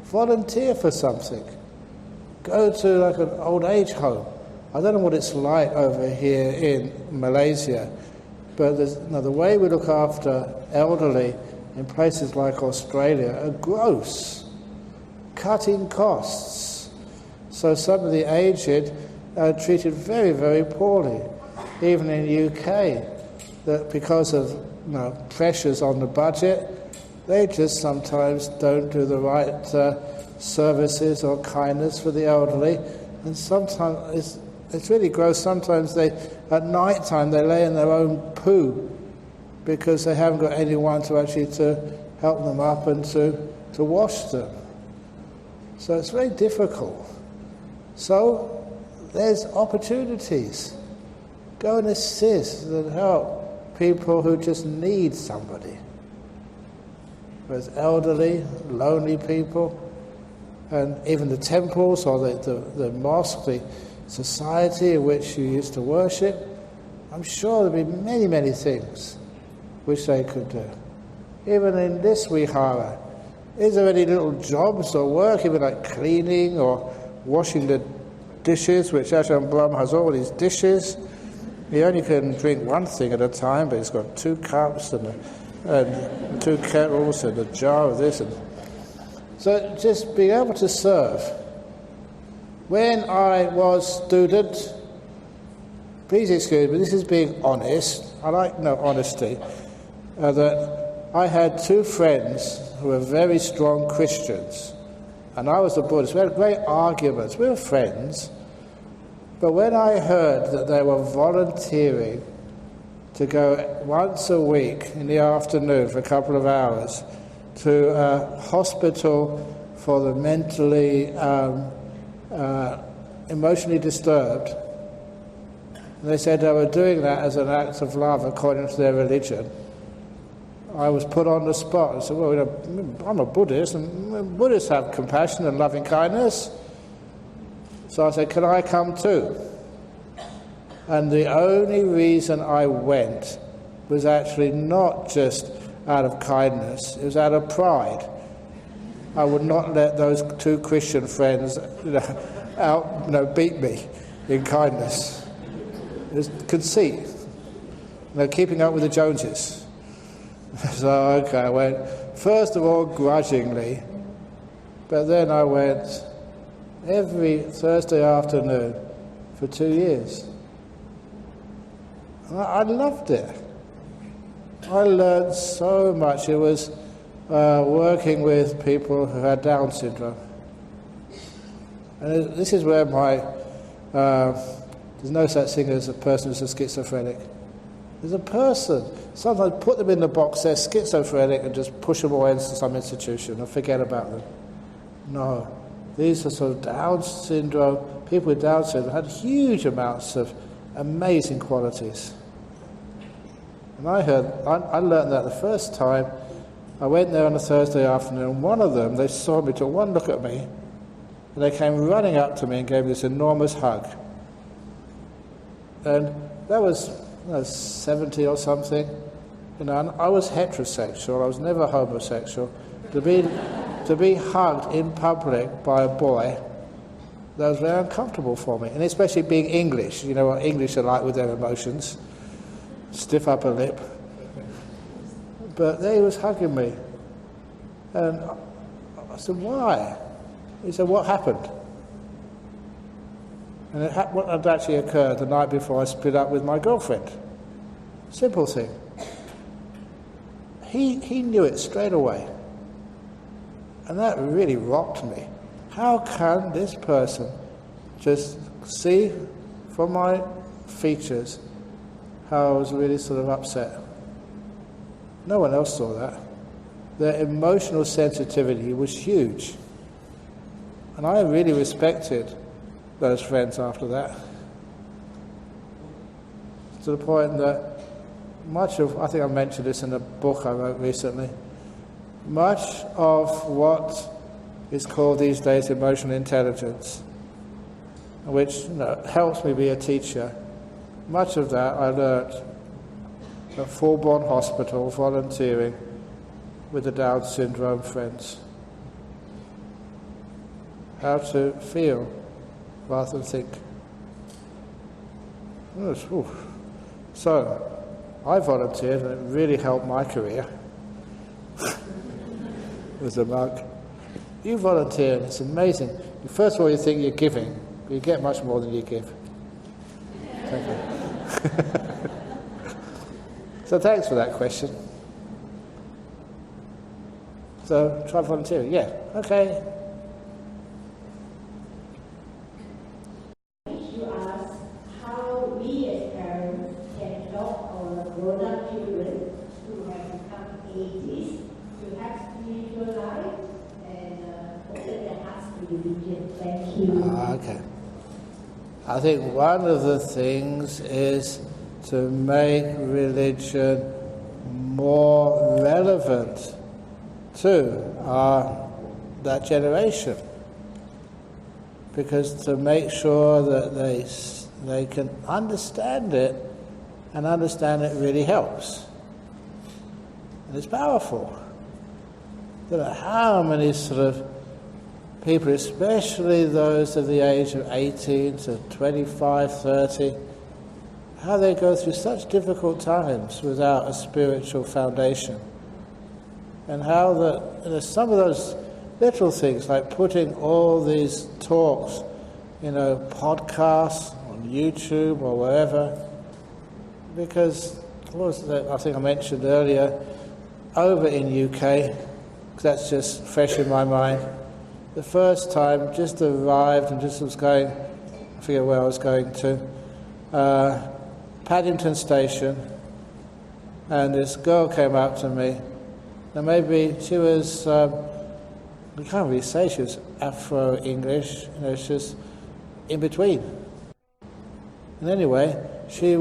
Volunteer for something. Go to like an old age home. I don't know what it's like over here in Malaysia, but the way we look after elderly in places like Australia are gross, cutting costs. So some of the aged are treated very, very poorly. Even in the UK, that because of pressures on the budget, they just sometimes don't do the right services or kindness for the elderly, and sometimes it's really gross. Sometimes at night time they lay in their own poo because they haven't got anyone to actually to help them up and to wash them. So it's very difficult. So there's opportunities. Go and assist and help people who just need somebody. There's elderly, lonely people, and even the temples or the mosque, the society in which you used to worship. I'm sure there'll be many, many things which they could do. Even in this Vihara, is there any little jobs or work, even like cleaning or washing the dishes, which Ajahn Brahm has all these dishes. He only can drink one thing at a time, but he's got 2 cups and 2 kettles and a jar of this. So just being able to serve. When I was student, please excuse me, this is being honest. I like honesty. That I had 2 friends who were very strong Christians, and I was a Buddhist. We had great arguments. We were friends. But when I heard that they were volunteering to go once a week in the afternoon for a couple of hours to a hospital for the mentally, emotionally disturbed, and they said they were doing that as an act of love according to their religion, I was put on the spot. I said, well, I'm a Buddhist, and Buddhists have compassion and loving kindness. So I said, can I come too? And the only reason I went was actually not just out of kindness, it was out of pride. I would not let those 2 Christian friends beat me in kindness. It was conceit, keeping up with the Joneses. So, okay, I went, first of all, grudgingly, but then I went every Thursday afternoon for 2 years. And I loved it. I learned so much. It was working with people who had Down syndrome. And this is where there's no such thing as a person who's a schizophrenic. There's a person. Sometimes put them in the box, they're schizophrenic, and just push them away into some institution and forget about them. No. These are sort of Down syndrome, people with Down syndrome had huge amounts of amazing qualities. And I learned that the first time. I went there on a Thursday afternoon, and one of them, they saw me, took one look at me, and they came running up to me and gave me this enormous hug. And that was 70 or something. And I was heterosexual, I was never homosexual. To be hugged in public by a boy, that was very uncomfortable for me. And especially being English, you know what English are like with their emotions. Stiff upper lip. But there he was hugging me. And I said, why? He said, what happened? And what had actually occurred the night before I split up with my girlfriend. Simple thing. He knew it straight away. And that really rocked me. How can this person just see from my features how I was really sort of upset? No one else saw that. Their emotional sensitivity was huge. And I really respected those friends after that. To the point that much of, I think I mentioned this in a book I wrote recently, much of what is called these days emotional intelligence, which helps me be a teacher, much of that I learnt at Fulbourn Hospital volunteering with the Down syndrome friends. How to feel rather than think. So, I volunteered and it really helped my career as a monk. You volunteer and it's amazing. First of all you think you're giving, but you get much more than you give. Thank you. So thanks for that question. So try volunteering, yeah, okay. You ask how we as parents can help our grown-up children who have become atheists to have spiritual life and open their hearts to religion. Thank you. Okay. I think one of the things is to make religion more relevant to that generation, because to make sure that they can understand it, and understand it really helps. And it's powerful. I don't know how many sort of people, especially those of the age of 18 to 25, 30, how they go through such difficult times without a spiritual foundation. And how some of those little things, like putting all these talks, podcasts on YouTube or wherever, because I think I mentioned earlier, over in UK, because that's just fresh in my mind, the first time just arrived and just was going, I forget where I was going to, Paddington Station, and this girl came up to me, and maybe she was, we can't really say she was Afro-English, she was in between. And anyway, she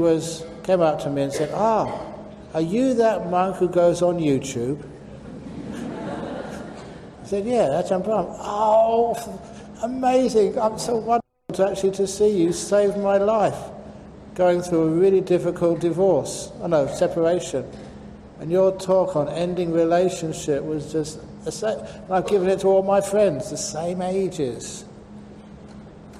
came up to me and said, are you that monk who goes on YouTube? I said, yeah, that's Ajahn Brahm. Oh, amazing. I'm so wonderful to see you save my life, going through a really difficult separation. And your talk on ending relationship was just, I've given it to all my friends, the same ages.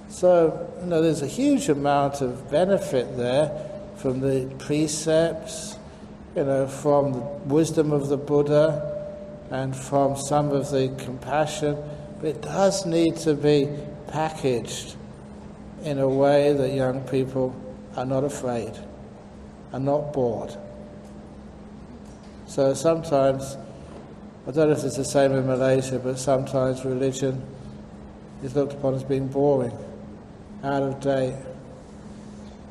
So, there's a huge amount of benefit there from the precepts, from the wisdom of the Buddha, and from some of the compassion, but it does need to be packaged in a way that young people are not afraid, are not bored. So sometimes, I don't know if it's the same in Malaysia, but sometimes religion is looked upon as being boring, out of date,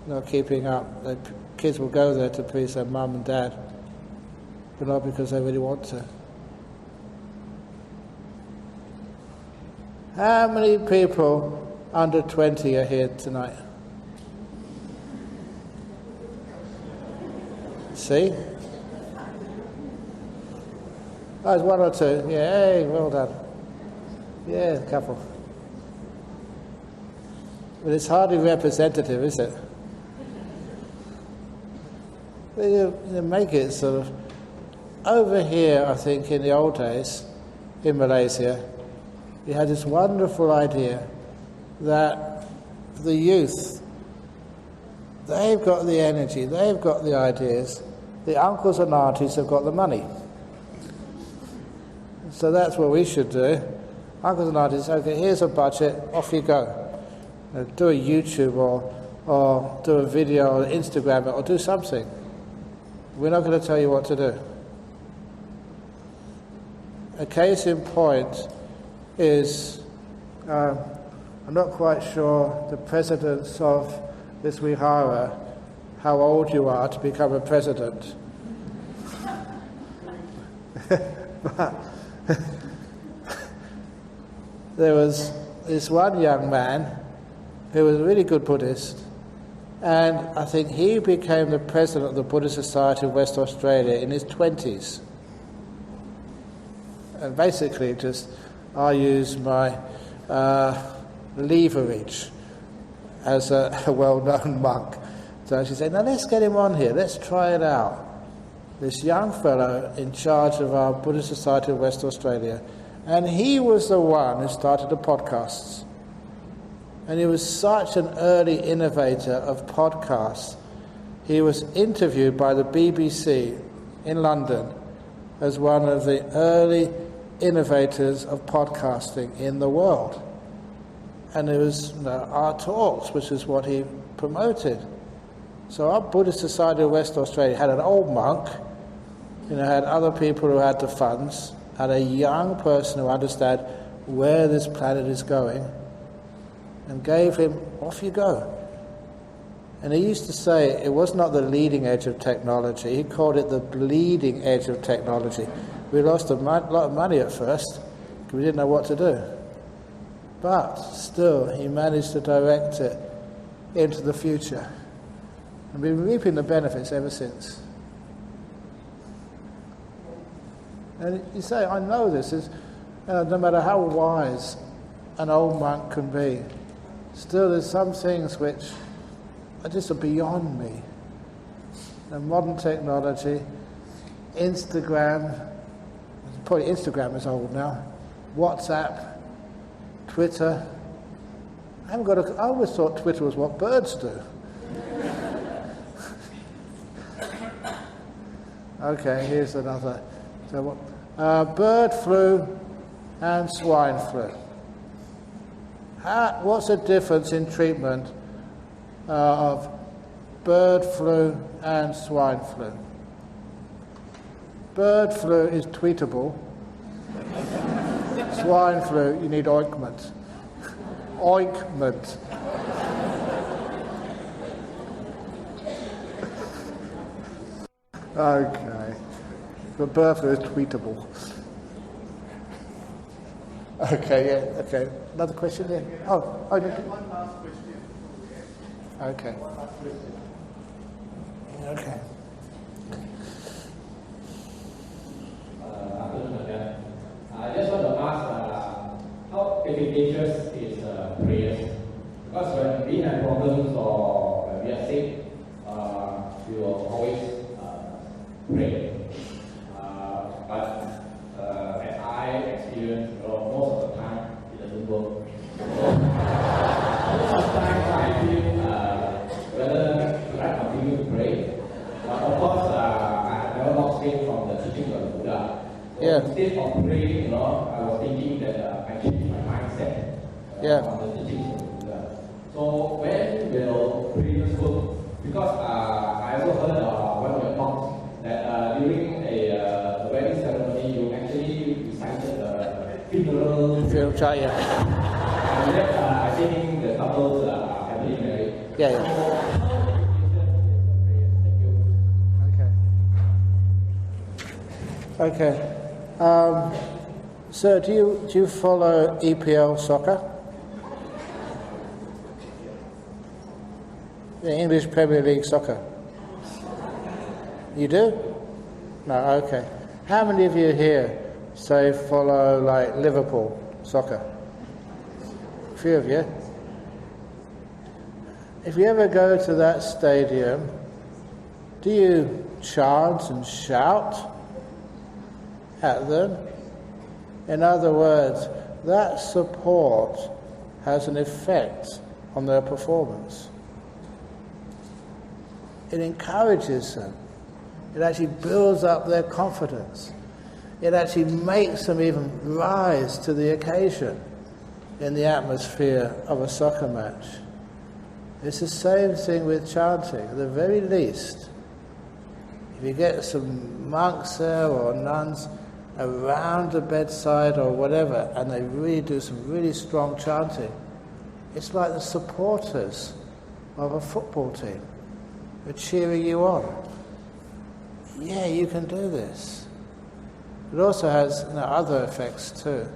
not keeping up. The kids will go there to please their mum and dad, but not because they really want to. How many people under 20 are here tonight? See? Oh, there's one or two. Yeah, hey, well done. Yeah, a couple. But it's hardly representative, is it? They make it sort of... Over here, I think, in the old days, in Malaysia, we had this wonderful idea that the youth, they've got the energy, they've got the ideas, the uncles and aunties have got the money. So that's what we should do. Uncles and aunties, okay, here's a budget, off you go. Do a YouTube or do a video or Instagram it or do something. We're not going to tell you what to do. A case in point is, I'm not quite sure, the presidents of this Vihara, how old you are to become a president. But there was this one young man who was a really good Buddhist, and I think he became the president of the Buddhist Society of West Australia in his 20s. And basically I use my leverage as a well-known monk to actually say, now let's get him on here, let's try it out. This young fellow in charge of our Buddhist Society of West Australia, and he was the one who started the podcasts. And he was such an early innovator of podcasts. He was interviewed by the BBC in London as one of the early innovators of podcasting in the world. And it was our talks, which is what he promoted. So our Buddhist Society of West Australia had an old monk, had other people who had the funds, had a young person who understood where this planet is going, and gave him, off you go. And he used to say it was not the leading edge of technology, he called it the bleeding edge of technology. We lost a lot of money at first because we didn't know what to do. But still, he managed to direct it into the future. And we've been reaping the benefits ever since. And you say, I know this is, no matter how wise an old monk can be, still there's some things which are just beyond me. And modern technology, Instagram, probably Instagram is old now, WhatsApp, Twitter. I always thought Twitter was what birds do. Okay, here's another. So, bird flu and swine flu. What's the difference in treatment of bird flu and swine flu? Bird flu is tweetable. Swine flu, you need ointment. Ointment. Okay. The bird flu is tweetable. Okay, yeah, okay. Another question there? Oh, okay. One last question. Okay. One last question. Okay. I just want to ask how efficacious is prayers? Because when we have problems or when we are sick, we will always pray. But as I experience, most of the time it doesn't work. Sometimes I feel whether should I continue to pray. But of course, I have never lost faith from the teaching of the Buddha. Yeah. Instead of praying, I was thinking that I changed my mindset on the teachings of the Buddha. So when will prayers work? Because I also heard one of your talks that during a wedding ceremony, you actually recited the funeral Chant, yeah. and that I think the couples are happily married. Yeah, yeah. Thank you. Okay. So do you follow EPL soccer? The English Premier League soccer? You do? No, okay. How many of you here, say, follow like Liverpool soccer? A few of you. If you ever go to that stadium, do you chant and shout at them? In other words, that support has an effect on their performance. It encourages them. It actually builds up their confidence. It actually makes them even rise to the occasion in the atmosphere of a soccer match. It's the same thing with chanting. At the very least, if you get some monks there or nuns around the bedside or whatever, and they really do some really strong chanting, it's like the supporters of a football team. They're cheering you on. Yeah, you can do this. It also has other effects too.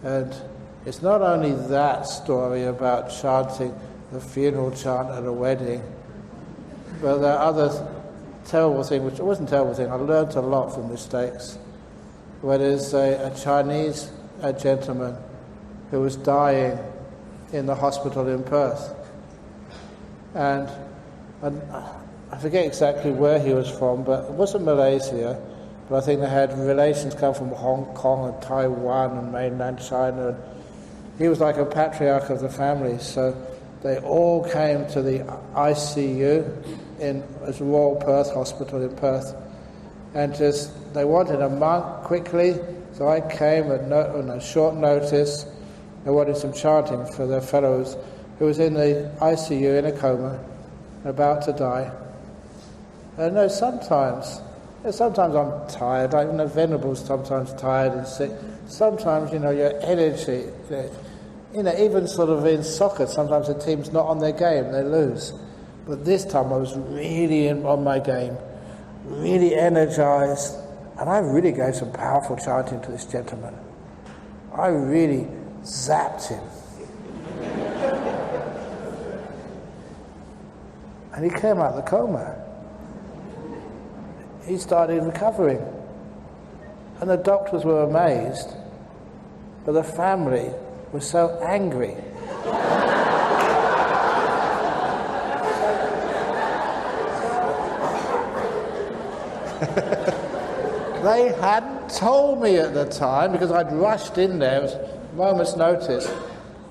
And it's not only that story about chanting the funeral chant at a wedding, but there are other terrible things, which wasn't a terrible thing. I learned a lot from mistakes. Where there's a Chinese gentleman who was dying in the hospital in Perth. And I forget exactly where he was from, but it wasn't Malaysia, but I think they had relations come from Hong Kong and Taiwan and mainland China. And he was like a patriarch of the family, so they all came to the ICU in Royal Perth Hospital in Perth, and they wanted a monk quickly, so I came on a short notice. They wanted some chanting for their fellows who was in the ICU in a coma, about to die. And sometimes I'm tired, like Venerable's sometimes tired and sick. Sometimes, your energy, even sort of in soccer, sometimes the team's not on their game, they lose. But this time I was really on my game, really energized, and I really gave some powerful chanting to this gentleman. I really zapped him. And he came out of the coma. He started recovering. And the doctors were amazed, but the family was so angry. They hadn't told me at the time, because I'd rushed in there, it was a moment's notice.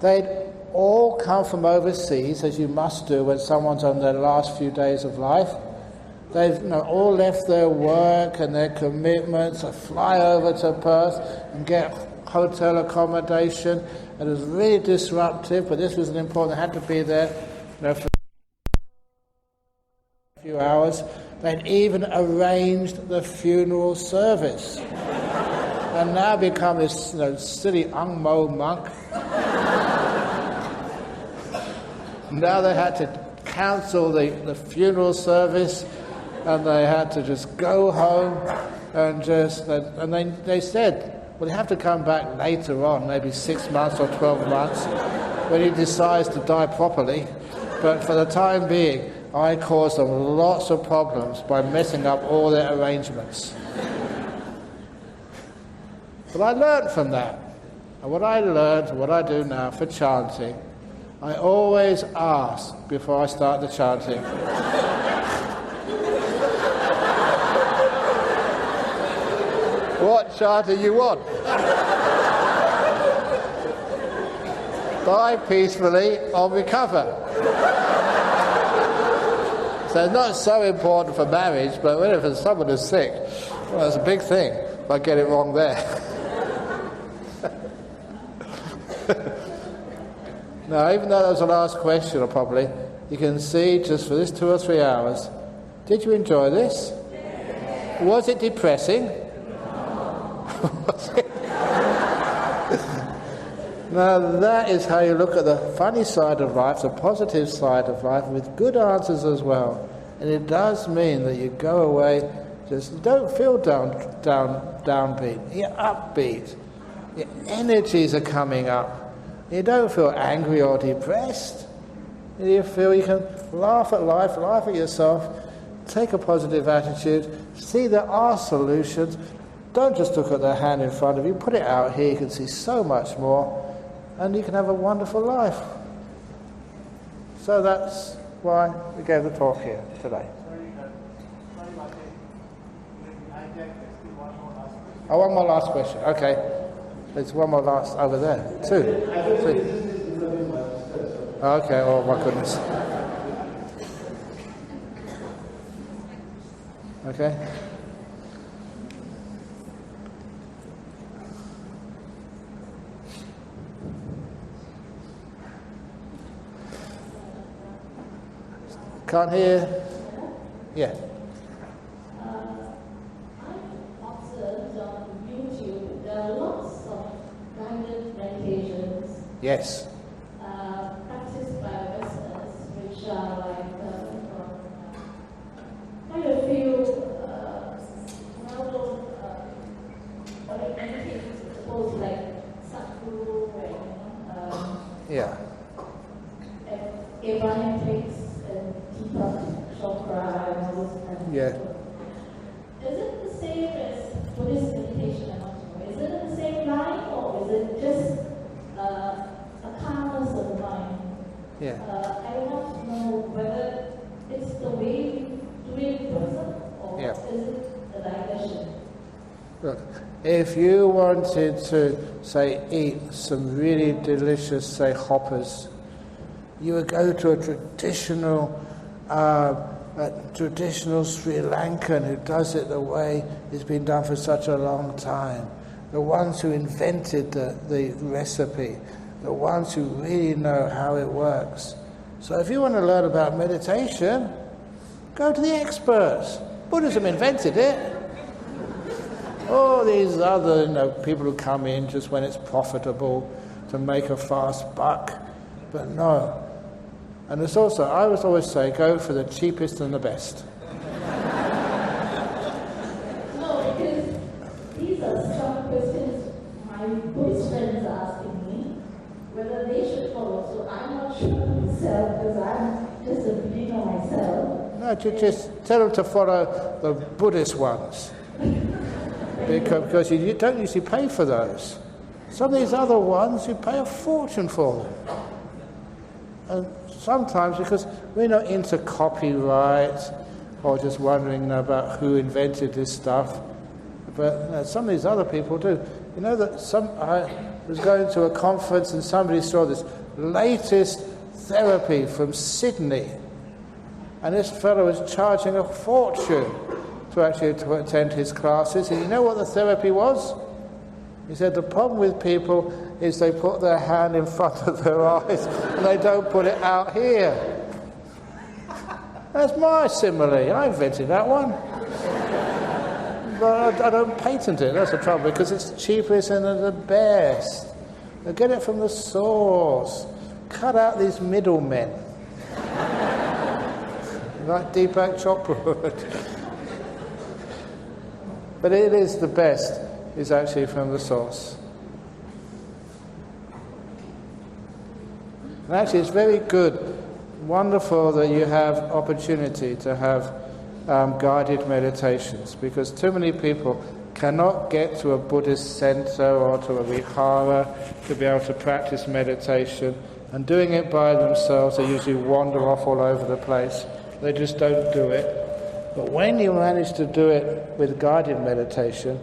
They'd all come from overseas, as you must do when someone's on their last few days of life. They've all left their work and their commitments to fly over to Perth and get hotel accommodation. And it was really disruptive, but this was an important, they had to be there for a few hours. They'd even arranged the funeral service. And now become this silly Ang Mo monk. Now they had to cancel the funeral service, and they had to just go home and they said, well, you have to come back later on, maybe 6 months or 12 months, when he decides to die properly. But for the time being, I caused them lots of problems by messing up all their arrangements. But I learned from that. And what I learned, what I do now for chanting, I always ask before I start the chanting. What chant do you want? Die peacefully or recover. So it's not so important for marriage, but when someone is sick, well, that's a big thing if I get it wrong there. Now, even though that was the last question, probably, you can see just for this 2 or 3 hours, did you enjoy this? Was it depressing? Was it? Now, that is how you look at the funny side of life, the positive side of life, with good answers as well. And it does mean that you go away, just don't feel downbeat. You're upbeat. Your energies are coming up. You don't feel angry or depressed. You feel you can laugh at life, laugh at yourself, take a positive attitude, see there are solutions. Don't just look at the hand in front of you, put it out here, you can see so much more, and you can have a wonderful life. So that's why we gave the talk here today. Oh, one more last question. Okay. There's one more last over there. Two. Okay, oh my goodness. Okay. Can't hear. Yeah. I've observed on YouTube there are lots of guided meditations. Yes. Practiced by Westerners, which are like quite a few meditations supposed like Sadhguru and Yeah. Abraham takes and Deepak Chopra and all those kind of Yeah. stuff. Is it the same as Buddhist meditation? I want to know. Is it in the same line, or is it just a calmness of the mind? Yeah. I want to know whether it's the way you do it in person, or Yeah. is it a digression? Look, if you wanted to, say, eat some really delicious, say, hoppers, you would go to a traditional Sri Lankan who does it the way it's been done for such a long time. The ones who invented the recipe, the ones who really know how it works. So if you want to learn about meditation, go to the experts. Buddhism invented it. All these other people who come in just when it's profitable to make a fast buck. But no. And it's also, I would always say, go for the cheapest and the best. No, because these are some questions my Buddhist friends are asking me, whether they should follow. So I'm not sure myself, because I'm just a beginner myself. No, just tell them to follow the Buddhist ones. Because you don't usually pay for those. Some of these other ones, you pay a fortune for them. And sometimes, because we're not into copyright or just wondering about who invented this stuff, but some of these other people do. You know that I was going to a conference and somebody saw this latest therapy from Sydney, and this fellow was charging a fortune to attend his classes. And you know what the therapy was? He said the problem with people is they put their hand in front of their eyes and they don't put it out here. That's my simile. I invented that one. But I don't patent it. That's the trouble, because it's the cheapest and the best. Now get it from the source. Cut out these middlemen. Like Deepak Chopra. But it is the best, is actually from the source. And actually it's very good, wonderful that you have opportunity to have guided meditations, because too many people cannot get to a Buddhist center or to a vihara to be able to practice meditation, and doing it by themselves, they usually wander off all over the place. They just don't do it. But when you manage to do it with guided meditation,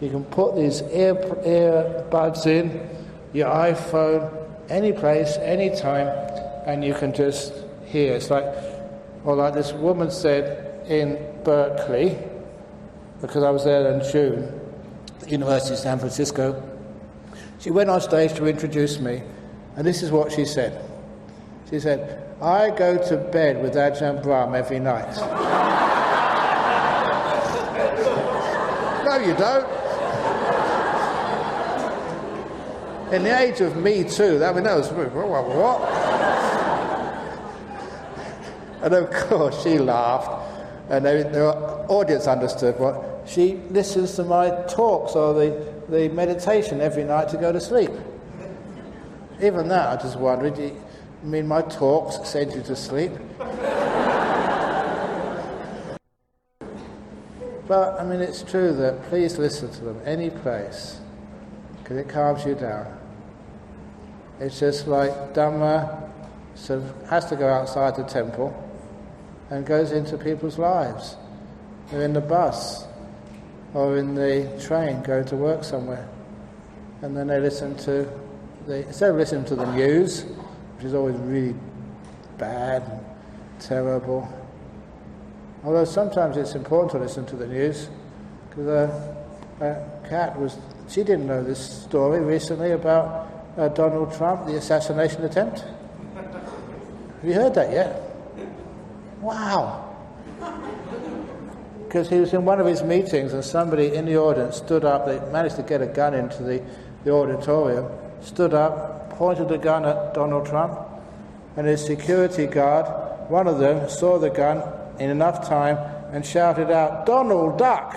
you can put these earbuds in, your iPhone, any place, any time, and you can just hear. It's like this woman said in Berkeley, because I was there in June, at the University of San Francisco. She went on stage to introduce me, and this is what she said. She said, "I go to bed with Ajahn Brahm every night." No, you don't. In the age of Me Too, that was what? And of course she laughed, and the audience understood what. She listens to my talks or the meditation every night to go to sleep. Even that, I just wondered, you mean my talks send you to sleep? But, it's true that please listen to them, any place, because it calms you down. It's just like Dhamma sort of has to go outside the temple and goes into people's lives. They're in the bus or in the train going to work somewhere, and then they instead of listening to the news, which is always really bad and terrible. Although sometimes it's important to listen to the news, because Kat she didn't know this story recently about Donald Trump, the assassination attempt. Have you heard that yet? Wow. Because he was in one of his meetings and somebody in the audience stood up, they managed to get a gun into the auditorium, stood up, pointed the gun at Donald Trump, and his security guard, one of them, saw the gun in enough time and shouted out, "Donald, duck!"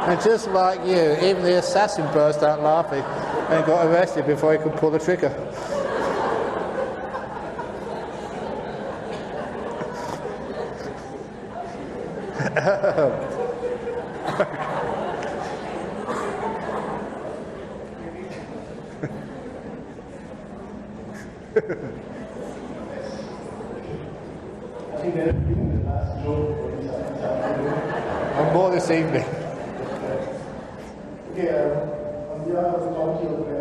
And just like you, even the assassin burst out laughing and got arrested before he could pull the trigger. I think that's been the last joke for this afternoon. And more this evening. Okay, on behalf of the committee of